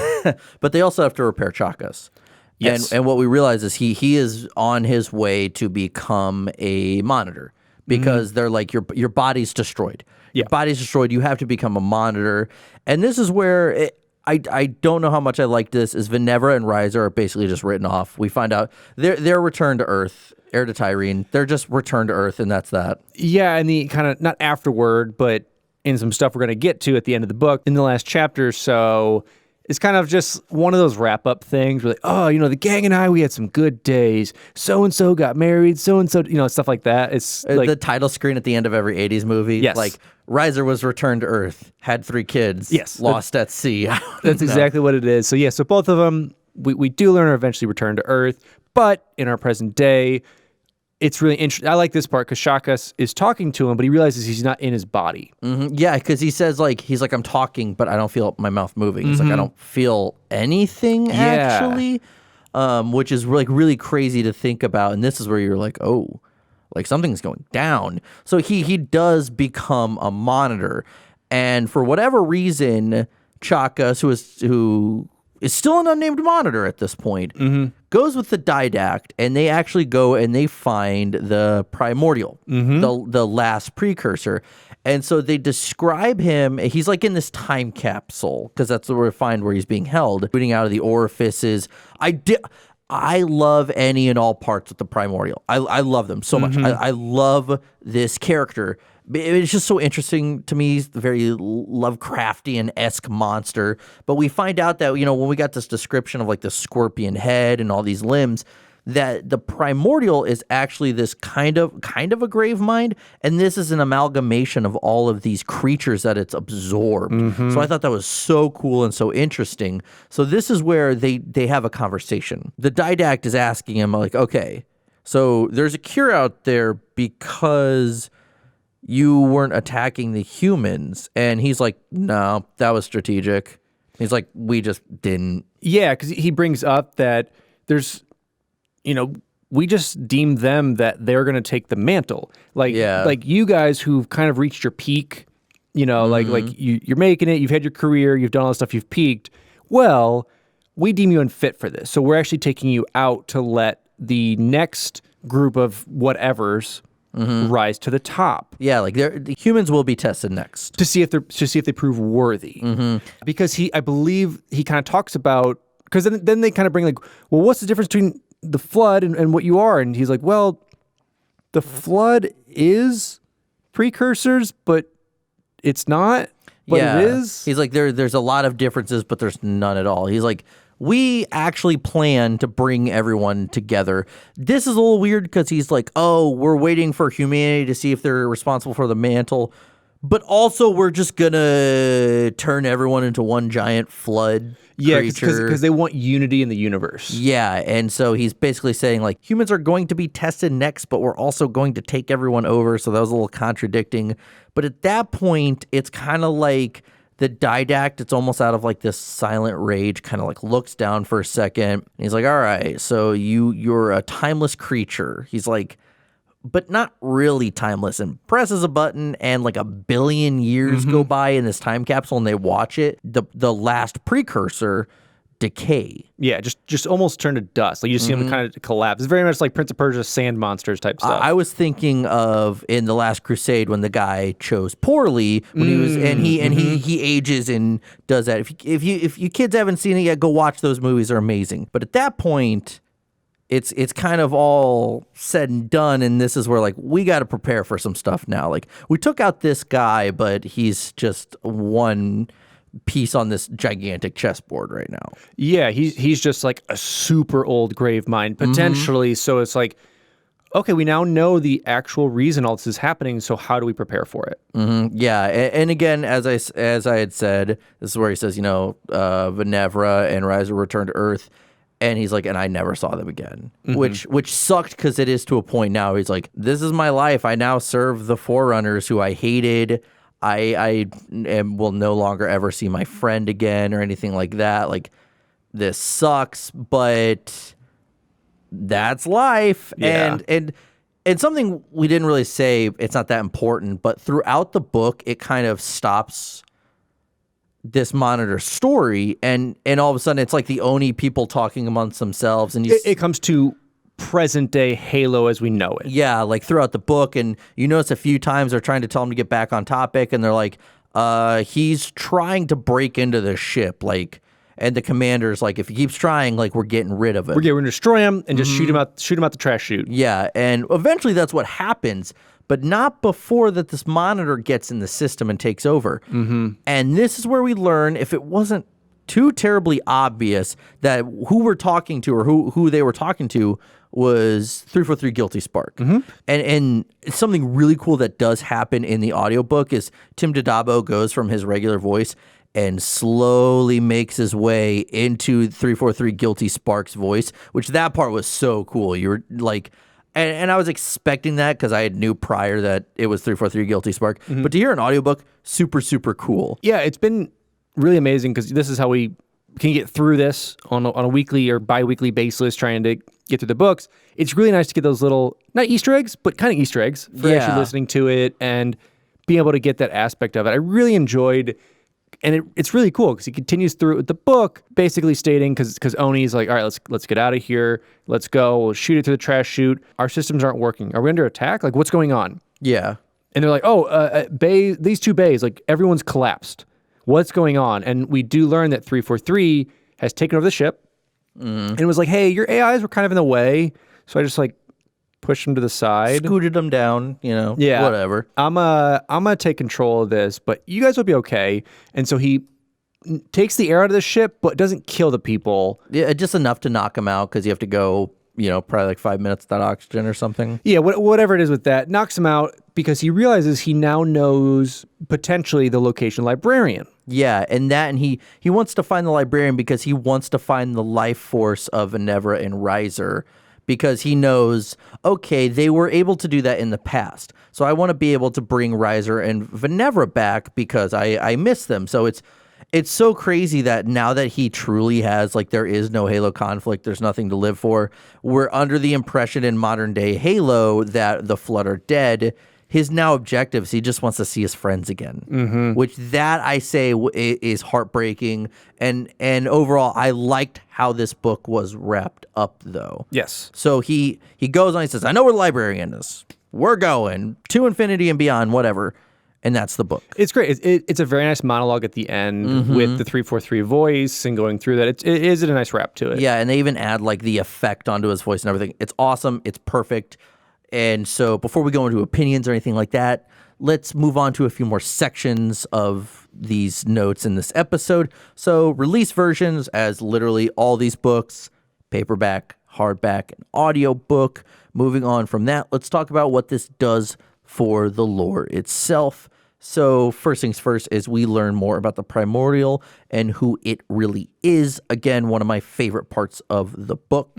But they also have to repair Chakas.
Yes.
And what we realize is he is on his way to become a monitor, because they're like, your body's destroyed. Your body's destroyed. You have to become a monitor. And this is where I don't know how much I like this, is Venevra and Riser are basically just written off. We find out they're returned to Earth, heir to Tyrene. They're just returned to Earth, and that's that.
Yeah, and the kind of, not afterward, but in some stuff we're going to get to at the end of the book, in the last chapter or so, it's kind of just one of those wrap-up things where, like, oh, the gang and I, we had some good days. So-and-so got married, so-and-so, stuff like that. It's like
the title screen at the end of every 80s movie.
Yes.
Like, Riser was returned to Earth, had 3 kids,
Yes.
lost at sea.
That's exactly what it is. So, so both of them, we do learn are eventually returned to Earth, but in our present day, it's really interesting. I like this part because Chakas is talking to him, but he realizes he's not in his body.
Yeah, because he says, he's like, I'm talking, but I don't feel my mouth moving. He's like, I don't feel anything, actually, which is really crazy to think about. And this is where you're like, oh, like something's going down. So he does become a monitor. And for whatever reason, Chakas, who is still an unnamed monitor at this point, goes with the Diadact, and they actually go and they find the Primordial, the last precursor. And so they describe him, he's like in this time capsule, because that's where we find where he's being held, shooting out of the orifices. I love any and all parts of the Primordial. I love them so much. I love this character. It's just so interesting to me. He's a very Lovecraftian-esque monster. But we find out that, when we got this description of like the scorpion head and all these limbs, that the Primordial is actually this kind of a grave mind, and this is an amalgamation of all of these creatures that it's absorbed. So I thought that was so cool and so interesting. So this is where they have a conversation. The Diadact is asking him, like, okay, so there's a cure out there because you weren't attacking the humans. And he's like, no, that was strategic. He's like, we just didn't.
Yeah, because he brings up that there's, we just deemed them that they're going to take the mantle. Like you guys who've kind of reached your peak You know, like you're making it, you've had your career, you've done all this stuff, you've peaked. Well, we deem you unfit for this. So we're actually taking you out to let the next group of whatevers rise to the top.
Yeah, like the humans will be tested next.
To see if they prove worthy. Because I believe he kind of talks about, because then they kind of bring like, well, what's the difference between the flood and what you are? And he's like, well, the flood is precursors, but it's not. But
yeah.
it is.
He's like, there's a lot of differences, but there's none at all. He's like, we actually plan to bring everyone together. This is a little weird because he's like, oh, we're waiting for humanity to see if they're responsible for the mantle. But also, we're just going to turn everyone into one giant flood creature.
Because they want unity in the universe.
Yeah, and so he's basically saying, like, humans are going to be tested next, but we're also going to take everyone over. So that was a little contradicting. But at that point, it's kind of like the Diadact, it's almost out of, like, this silent rage, kind of, like, looks down for a second. And he's like, all right, so you're a timeless creature. He's like, but not really timeless, and presses a button and like 1 billion years go by in this time capsule and they watch it. The last precursor decay.
Yeah, just almost turn to dust. Like you see him kind of collapse. It's very much like Prince of Persia sand monsters type stuff.
I was thinking of in The Last Crusade when the guy chose poorly when he was he ages and does that. If you kids haven't seen it yet, go watch those movies. They're amazing. But at that point, it's kind of all said and done, and this is where, like, we got to prepare for some stuff now. Like, we took out this guy, but he's just one piece on this gigantic chessboard right now.
Yeah, he's just like a super old grave mind, potentially. So it's like, okay, we now know the actual reason all this is happening, so how do we prepare for it?
Yeah, and again, as I had said, this is where he says, Venevra and Riser return to Earth. And he's like, and I never saw them again, which sucked because it is to a point now. He's like, this is my life. I now serve the Forerunners who I hated. I will no longer ever see my friend again or anything like that. Like, this sucks, but that's life.
Yeah.
And something we didn't really say, it's not that important, but throughout the book, it kind of stops this monitor story, and all of a sudden it's like the Oni people talking amongst themselves, and
it comes to present day Halo as we know it.
Yeah, like throughout the book, and you notice a few times they're trying to tell him to get back on topic, and they're like, he's trying to break into the ship, like, and the commander's like, if he keeps trying, like, we're getting rid of it.
We're going to destroy him and just shoot him out the trash chute.
Yeah, and eventually that's what happens. But not before that this monitor gets in the system and takes over. And this is where we learn, if it wasn't too terribly obvious, that who we're talking to or who they were talking to was 343 Guilty Spark. And something really cool that does happen in the audiobook is Tim Dadabo goes from his regular voice and slowly makes his way into 343 Guilty Spark's voice, which that part was so cool. You were like... And I was expecting that because I knew prior that it was 343 Guilty Spark. But to hear an audiobook, super, super cool.
Yeah, it's been really amazing because this is how we can get through this on a weekly or bi-weekly basis, trying to get through the books. It's really nice to get those little, not Easter eggs, but kind of Easter eggs for actually listening to it and being able to get that aspect of it. I really enjoyed... And it's really cool because he continues through the book, basically stating, because Oni's like, all right, let's get out of here. Let's go. We'll shoot it through the trash chute. Our systems aren't working. Are we under attack? Like, what's going on?
Yeah.
And they're like, these two bays, like, everyone's collapsed. What's going on? And we do learn that 343 has taken over the ship and it was like, hey, your AIs were kind of in the way. So I just, like, pushed them to the side.
Scooted them down, whatever.
I'm gonna take control of this, but you guys will be okay. And so he takes the air out of the ship, but doesn't kill the people.
Yeah, just enough to knock them out because you have to go, probably like 5 minutes without oxygen or something.
Yeah, whatever it is with that, knocks him out because he realizes he now knows potentially the location librarian.
Yeah, and he wants to find the librarian because he wants to find the life force of Venevra and Riser. Because he knows, okay, they were able to do that in the past. So I want to be able to bring Riser and Venevra back because I miss them. So it's so crazy that now that he truly has, like, there is no Halo conflict, there's nothing to live for. We're under the impression in modern day Halo that the Flood are dead. his now objectives, he just wants to see his friends again, which that I say is heartbreaking. And overall, I liked how this book was wrapped up, though.
Yes.
So he goes on, he says, I know where the librarian is. We're going to infinity and beyond, whatever. And that's the book.
It's great. It's a very nice monologue at the end with the 343 voice and going through that. It is a nice wrap to it.
Yeah, and they even add like the effect onto his voice and everything. It's awesome. It's perfect. And so before we go into opinions or anything like that, let's move on to a few more sections of these notes in this episode. So release versions, as literally all these books, paperback, hardback, and audiobook. Moving on from that, let's talk about what this does for the lore itself. So first things first is we learn more about the Primordial and who it really is. Again, one of my favorite parts of the book.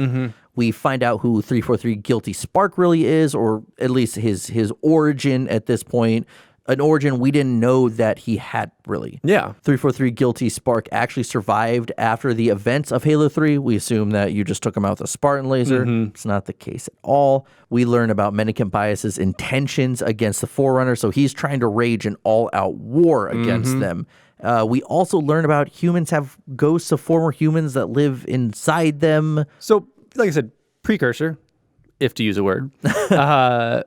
We find out who 343 Guilty Spark really is, or at least his origin at this point. An origin we didn't know that he had, really.
Yeah.
343 Guilty Spark actually survived after the events of Halo 3. We assume that you just took him out with a Spartan laser. It's not the case at all. We learn about Mendicant Bias's intentions against the Forerunner, so he's trying to rage an all-out war against them. We also learn about humans have ghosts of former humans that live inside them.
So, like I said, precursor, if to use a word,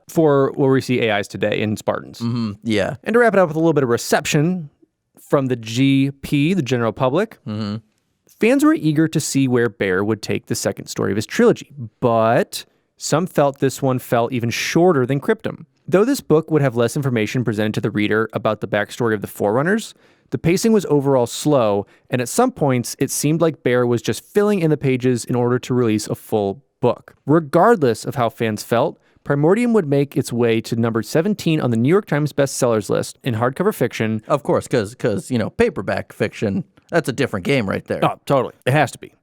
for where we see AIs today in Spartans.
Yeah.
And to wrap it up with a little bit of reception from the GP, the general public, fans were eager to see where Bear would take the second story of his trilogy, but some felt this one fell even shorter than Cryptum. Though this book would have less information presented to the reader about the backstory of the Forerunners, the pacing was overall slow, and at some points, it seemed like Bear was just filling in the pages in order to release a full book. Regardless of how fans felt, Primordium would make its way to number 17 on the New York Times bestsellers list in hardcover fiction.
Of course, because paperback fiction, that's a different game right there.
Oh, totally. It has to be.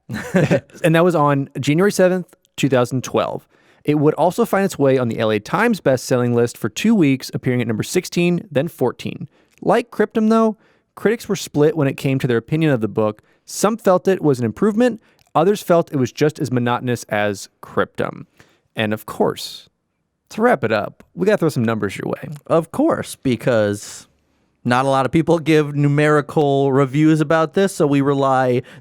And that was on January 7th, 2012. It would also find its way on the LA Times best-selling list for 2 weeks, appearing at number 16, then 14. Like Cryptum, though, critics were split when it came to their opinion of the book. Some felt it was an improvement. Others felt it was just as monotonous as Cryptum. And of course, to wrap it up, we got to throw some numbers your way.
Of course, because not a lot of people give numerical reviews about this, so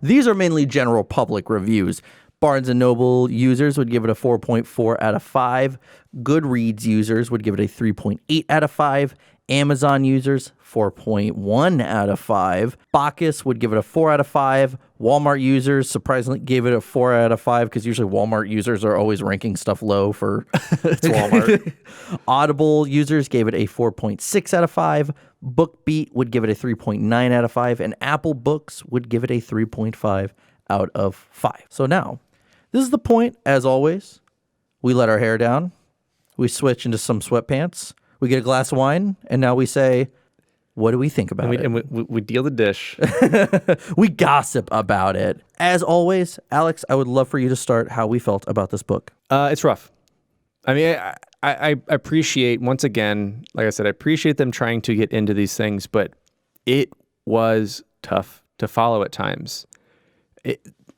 these are mainly general public reviews. Barnes & Noble users would give it a 4.4 out of 5. Goodreads users would give it a 3.8 out of 5. Amazon users, 4.1 out of 5. Bacchus would give it a 4 out of 5. Walmart users, surprisingly, gave it a 4 out of 5 because usually Walmart users are always ranking stuff low for
It's Walmart.
Audible users gave it a 4.6 out of 5. BookBeat would give it a 3.9 out of 5. And Apple Books would give it a 3.5 out of 5. So now, this is the point, as always. We let our hair down. We switch into some sweatpants. We get a glass of wine, and now we say, what do we think about it?
And we deal the dish.
We gossip about it. As always, Alex, I would love for you to start how we felt about this book.
It's rough. I mean, I appreciate, once again, like I said, I appreciate them trying to get into these things, but it was tough to follow at times.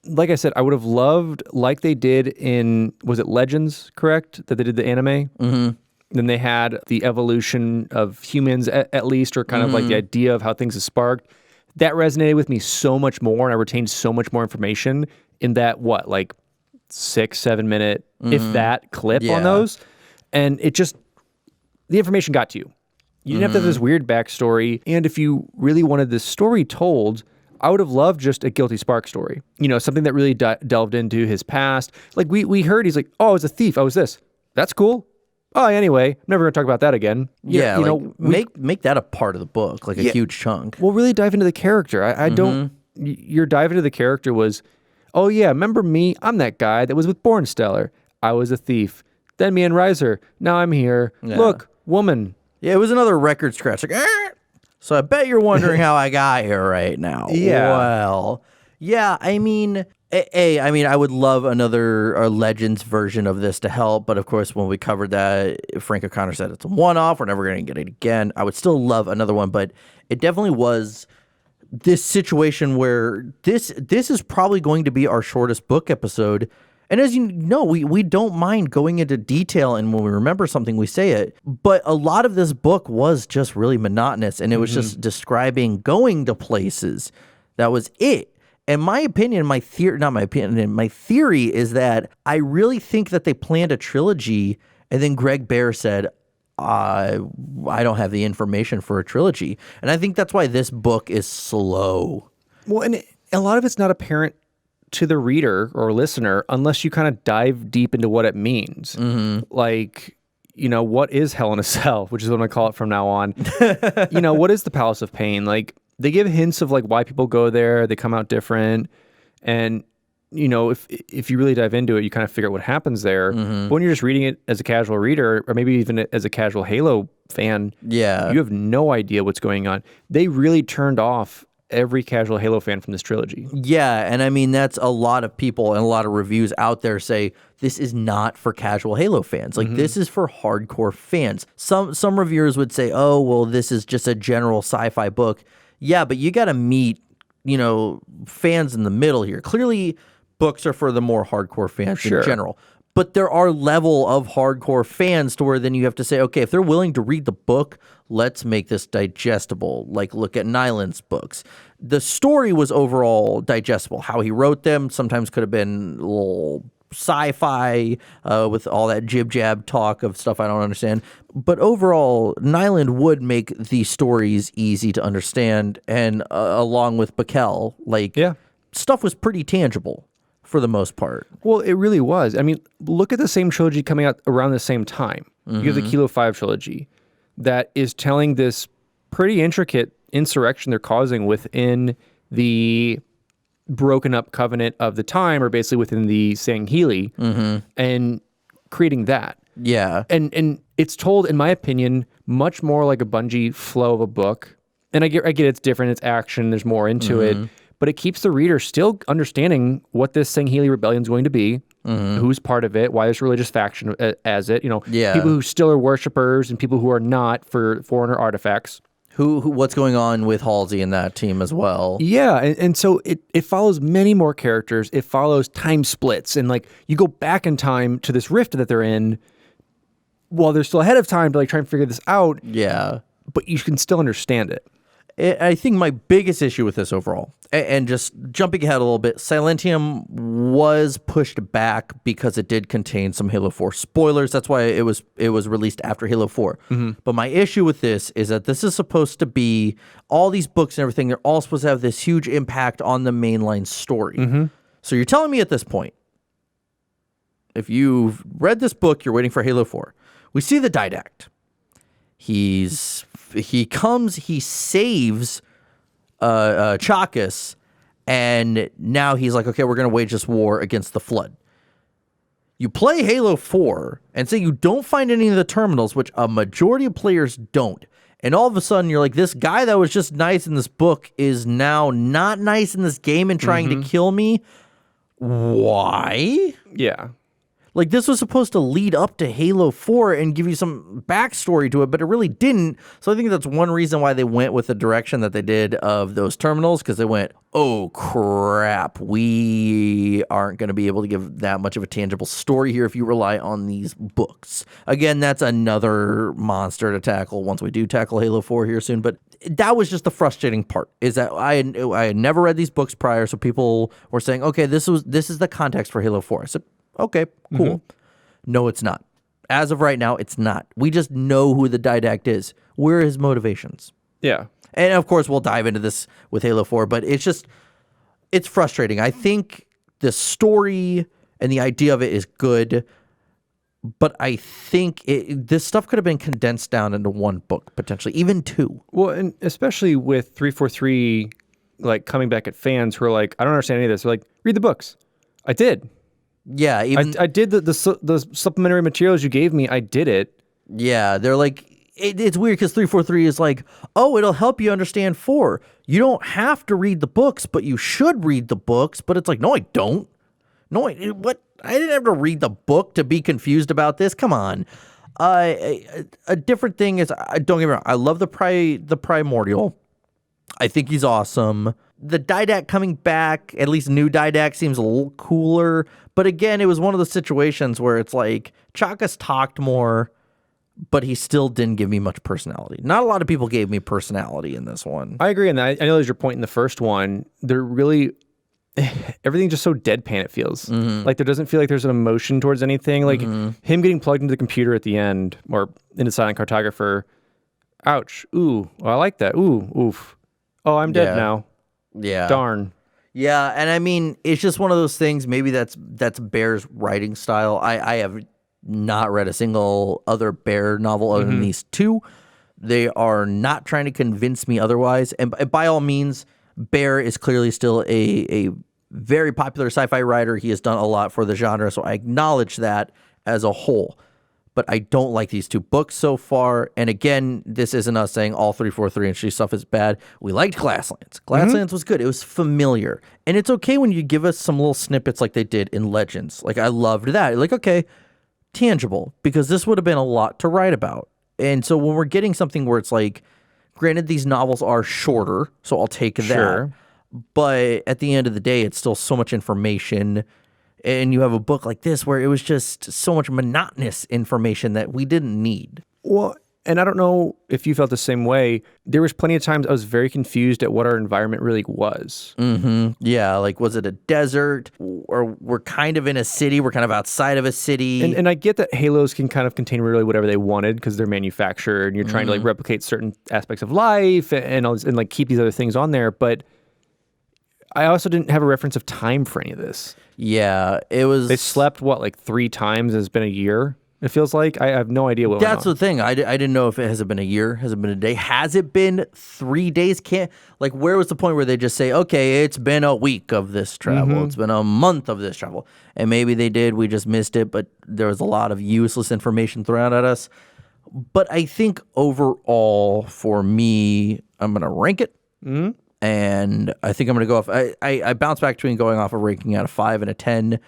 Like I said, I would have loved, like they did in, was it Legends, correct? That they did the anime? Mm-hmm. Then they had the evolution of humans, at least, or kind of like the idea of how things have sparked. That resonated with me so much more, and I retained so much more information in that, 6-7 minute, if that, clip on those. And it just, the information got to you. You didn't have to have this weird backstory. And if you really wanted this story told, I would have loved just a Guilty Spark story. Something that really delved into his past. Like we heard, he's like, oh, I was a thief. I was this. That's cool. Oh, anyway, I'm never going to talk about that again.
Make that a part of the book, like a huge chunk.
We'll really dive into the character. I don't, your dive into the character was, oh yeah, remember me? I'm that guy that was with Bornstellar. I was a thief. Then me and Reiser. Now I'm here.
Yeah.
Look, woman.
Yeah, it was another record scratch. Like, so I bet you're wondering how I got here right now.
Yeah.
Well, yeah, I mean, I would love another Legends version of this to help, but of course, when we covered that, Frank O'Connor said it's a one-off. We're never going to get it again. I would still love another one, but it definitely was this situation where this is probably going to be our shortest book episode, And as you know, we don't mind going into detail, and when we remember something, we say it. But a lot of this book was just really monotonous, and it was just describing going to places. That was it. And my opinion, my theory is that I really think that they planned a trilogy, and then Greg Bear said, I don't have the information for a trilogy. And I think that's why this book is slow.
Well, and a lot of it's not apparent to the reader or listener unless you kind of dive deep into what it means. Like, what is Hell in a Cell, which is what I'm going to call it from now on. What is the Palace of Pain? Like, they give hints of like why people go there. They come out different. And, if you really dive into it, you kind of figure out what happens there. But when you're just reading it as a casual reader, or maybe even as a casual Halo fan, you have no idea what's going on. They really turned off every casual Halo fan from this trilogy.
Yeah, and I mean, that's a lot of people and a lot of reviews out there say this is not for casual Halo fans. Like, this is for hardcore fans. Some reviewers would say, oh, well, this is just a general sci-fi book. Yeah, but you got to meet, fans in the middle here. Clearly, books are for the more hardcore fans in general. But there are level of hardcore fans to where then you have to say, okay, if they're willing to read the book, let's make this digestible. Like, look at Nyland's books. The story was overall digestible. How he wrote them sometimes could have been a little sci-fi with all that jib-jab talk of stuff I don't understand. But overall, Nyland would make the stories easy to understand. And along with Bakel, stuff was pretty tangible for the most part.
Well, it really was. I mean, look at the same trilogy coming out around the same time. You have the Kilo 5 trilogy that is telling this pretty intricate insurrection they're causing within the broken up covenant of the time, or basically within the Sangheili, and creating that.
Yeah.
And it's told, in my opinion, much more like a Bungie flow of a book. And I get it's different, it's action, there's more into it. But it keeps the reader still understanding what this Sangheili rebellion is going to be, who's part of it, why there's a religious faction as it, people who still are worshipers and people who are not for Forerunner artifacts.
What's going on with Halsey and that team as well.
Yeah, and so it follows many more characters. It follows time splits, and like you go back in time to this rift that they're in while they're still ahead of time to like try and figure this out.
Yeah.
But you can still understand it.
I think my biggest issue with this overall, and just jumping ahead a little bit, Silentium was pushed back because it did contain some Halo 4 spoilers. That's why it was released after Halo 4. But my issue with this is that this is supposed to be, all these books and everything, they're all supposed to have this huge impact on the mainline story. So you're telling me at this point, if you've read this book, you're waiting for Halo 4. We see the Diadact. He saves Chakas, and now he's like, okay, we're going to wage this war against the Flood. You play Halo 4 and say you don't find any of the terminals, which a majority of players don't. And all of a sudden, you're like, this guy that was just nice in this book is now not nice in this game and trying to kill me. Why?
Yeah.
Like, this was supposed to lead up to Halo 4 and give you some backstory to it, but it really didn't. So I think that's one reason why they went with the direction that they did of those terminals, because they went, oh, crap, we aren't going to be able to give that much of a tangible story here if you rely on these books. Again, that's another monster to tackle once we do tackle Halo 4 here soon, but that was just the frustrating part, is that I had never read these books prior, so people were saying, okay, this is the context for Halo 4. I said, okay, cool. No, it's not. As of right now, it's not. We just know who the Didact is. Where are his motivations?
Yeah.
And of course, we'll dive into this with Halo 4, but it's frustrating. I think the story and the idea of it is good, but I think this stuff could have been condensed down into one book, potentially, even two.
Well, and especially with 343, like, coming back at fans who are like, I don't understand any of this. They're like, read the books. I did.
Yeah,
I did the supplementary materials you gave me. I did it.
Yeah, they're like, it's weird because 343 is like, oh, it'll help you understand 4. You don't have to read the books, but you should read the books. But it's like, no, I don't. No, what? I didn't have to read the book to be confused about this. Come on. A different thing is, don't get me wrong, I love the Primordial. I think he's awesome. the Diadact coming back, at least new Diadact, seems a little cooler. But again, it was one of those situations where it's like Chakas talked more, but he still didn't give me much personality. Not a lot of people gave me personality in this one.
I agree on that. I know there's your point in the first one. They're really... everything's just so deadpan, it feels. Like there doesn't feel like there's an emotion towards anything. Like him getting plugged into the computer at the end, or into Silent Cartographer. Ouch. Ooh. Oh, I like that. Ooh. Oof. Oh, I'm dead now.
Yeah.
Darn.
Yeah, and I mean, it's just one of those things. Maybe that's Bear's writing style. I have not read a single other Bear novel other than these two. They are not trying to convince me otherwise. And by all means, Bear is clearly still a very popular sci-fi writer. He has done a lot for the genre, so I acknowledge that as a whole. But I don't like these two books so far. And again, this isn't us saying all 343 Industry stuff is bad. We liked Glasslands. Glasslands was good. It was familiar. And it's okay when you give us some little snippets like they did in Legends. Like, I loved that. Like, okay, tangible. Because this would have been a lot to write about. And so when we're getting something where it's like, granted, these novels are shorter, so I'll take that.
Sure.
But at the end of the day, it's still so much information. And you have a book like this where it was just so much monotonous information that we didn't need.
Well, and I don't know if you felt the same way. There was plenty of times I was very confused at what our environment really was.
Yeah, like, was it a desert? Or we're kind of in a city. We're kind of outside of a city.
And I get that Halos can kind of contain really whatever they wanted because they're manufactured and you're trying to like replicate certain aspects of life and like keep these other things on there. But I also didn't have a reference of time for any of this.
Yeah, it was...
They slept, what, like 3 times? It's been a year, it feels like? I have no idea what
That's
went on.
the thing. I didn't know if it has been a year, has it been a day, has it been 3 days? Like, where was the point where they just say, okay, it's been a week of this travel, it's been a month of this travel, and maybe they did, we just missed it, but there was a lot of useless information thrown at us. But I think overall, for me, I'm going to rank it, and I think I'm going to go off, I bounce back between going off a ranking out of 5 and a 10,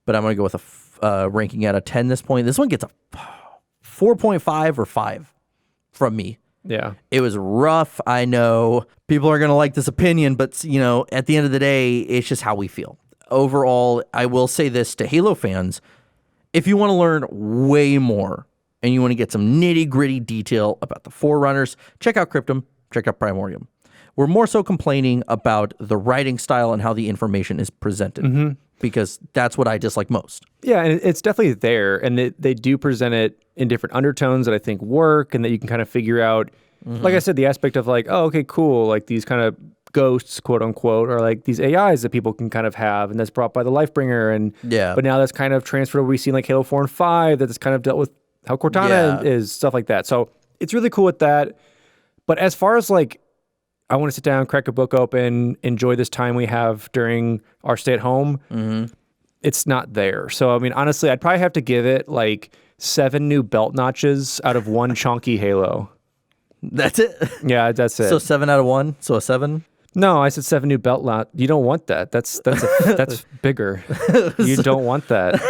but I'm going to go with a ranking out of 10 this point. This one gets a 4.5 or 5 from me.
Yeah.
It was rough. I know people are going to like this opinion, but you know, at the end of the day, it's just how we feel. Overall, I will say this to Halo fans. If you want to learn way more and you want to get some nitty gritty detail about the Forerunners, check out Cryptum, check out Primordium. We're more so complaining about the writing style and how the information is presented because that's what I dislike most.
Yeah, and it's definitely there, and they do present it in different undertones that I think work and that you can kind of figure out. Like I said, the aspect of like, oh, okay, cool, like these kind of ghosts, quote unquote, or like these AIs that people can kind of have, and that's brought by the Lifebringer, and but now that's kind of transferred over. We see like Halo 4 and 5 that's kind of dealt with how Cortana is, stuff like that. So it's really cool with that. But as far as like, I want to sit down, crack a book open, enjoy this time we have during our stay at home. It's not there. So, I mean, honestly, I'd probably have to give it like 7 new belt notches out of 1 chonky Halo.
That's it?
Yeah, that's it.
So 7 out of 1? So a 7?
No, I said 7 new belt lot. You don't want that. That's bigger. You don't want that.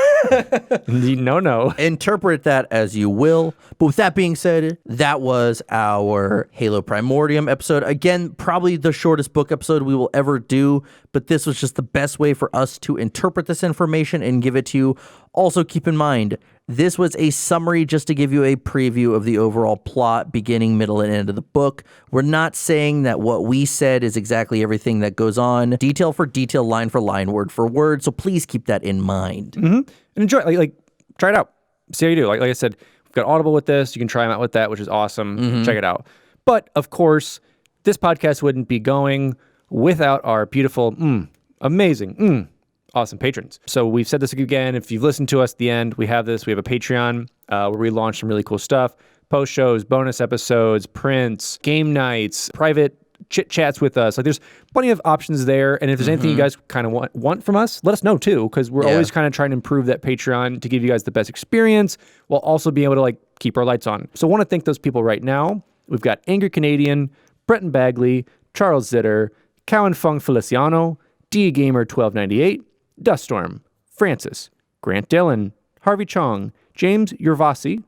No.
Interpret that as you will. But with that being said, that was our Halo Primordium episode. Again, probably the shortest book episode we will ever do, but this was just the best way for us to interpret this information and give it to you. Also, keep in mind, this was a summary just to give you a preview of the overall plot, beginning, middle, and end of the book. We're not saying that what we said is exactly everything that goes on, detail for detail, line for line, word for word, so please keep that in mind.
And enjoy it. Like, try it out. See how you do. Like I said, we've got Audible with this. You can try them out with that, which is awesome. Check it out. But, of course, this podcast wouldn't be going without our beautiful, amazing, awesome patrons. So we've said this again. If you've listened to us at the end, we have this. We have a Patreon where we launch some really cool stuff. Post shows, bonus episodes, prints, game nights, private chit chats with us. Like, there's plenty of options there. And if there's anything you guys kind of want from us, let us know too, because we're always kind of trying to improve that Patreon to give you guys the best experience while also being able to like keep our lights on. So I want to thank those people right now. We've got AngryCanadien, Brenton Bagley, Charles Zitter, Cowyn Fong-Feliciano, DGamer1298, Duststorm, Francis, Grant Dillon, Harvey Chong, James Yervasi,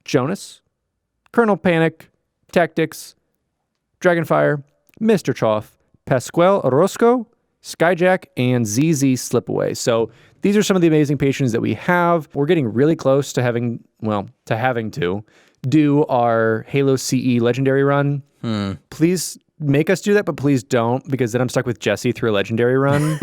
Jonas, Colonel Panic, Taqtix, DragonFire, Mr. Chofe, Pascual Orozco, Skyjack, and ZZ Slipaway. So these are some of the amazing patrons that we have. We're getting really close to having to do our Halo CE Legendary run. Please make us do that, but please don't, because then I'm stuck with Jesse through a Legendary run.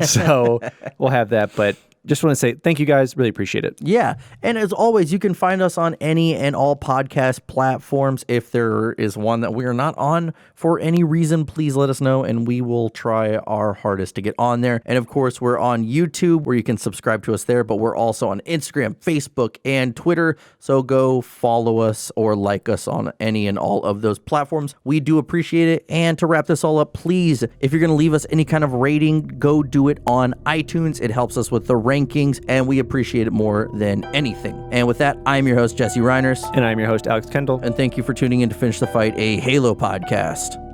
So we'll have that, but just want to say thank you guys. Really appreciate it.
Yeah. And as always, you can find us on any and all podcast platforms. If there is one that we are not on for any reason, please let us know and we will try our hardest to get on there. And of course, we're on YouTube where you can subscribe to us there, but we're also on Instagram, Facebook, and Twitter. So go follow us or like us on any and all of those platforms. We do appreciate it. And to wrap this all up, please, if you're going to leave us any kind of rating, go do it on iTunes. It helps us with the rankings, and we appreciate it more than anything. And with that, I'm your host, Jesse Reiners.
And I'm your host, Alex Kendall.
And thank you for tuning in to Finish the Fight, a Halo podcast.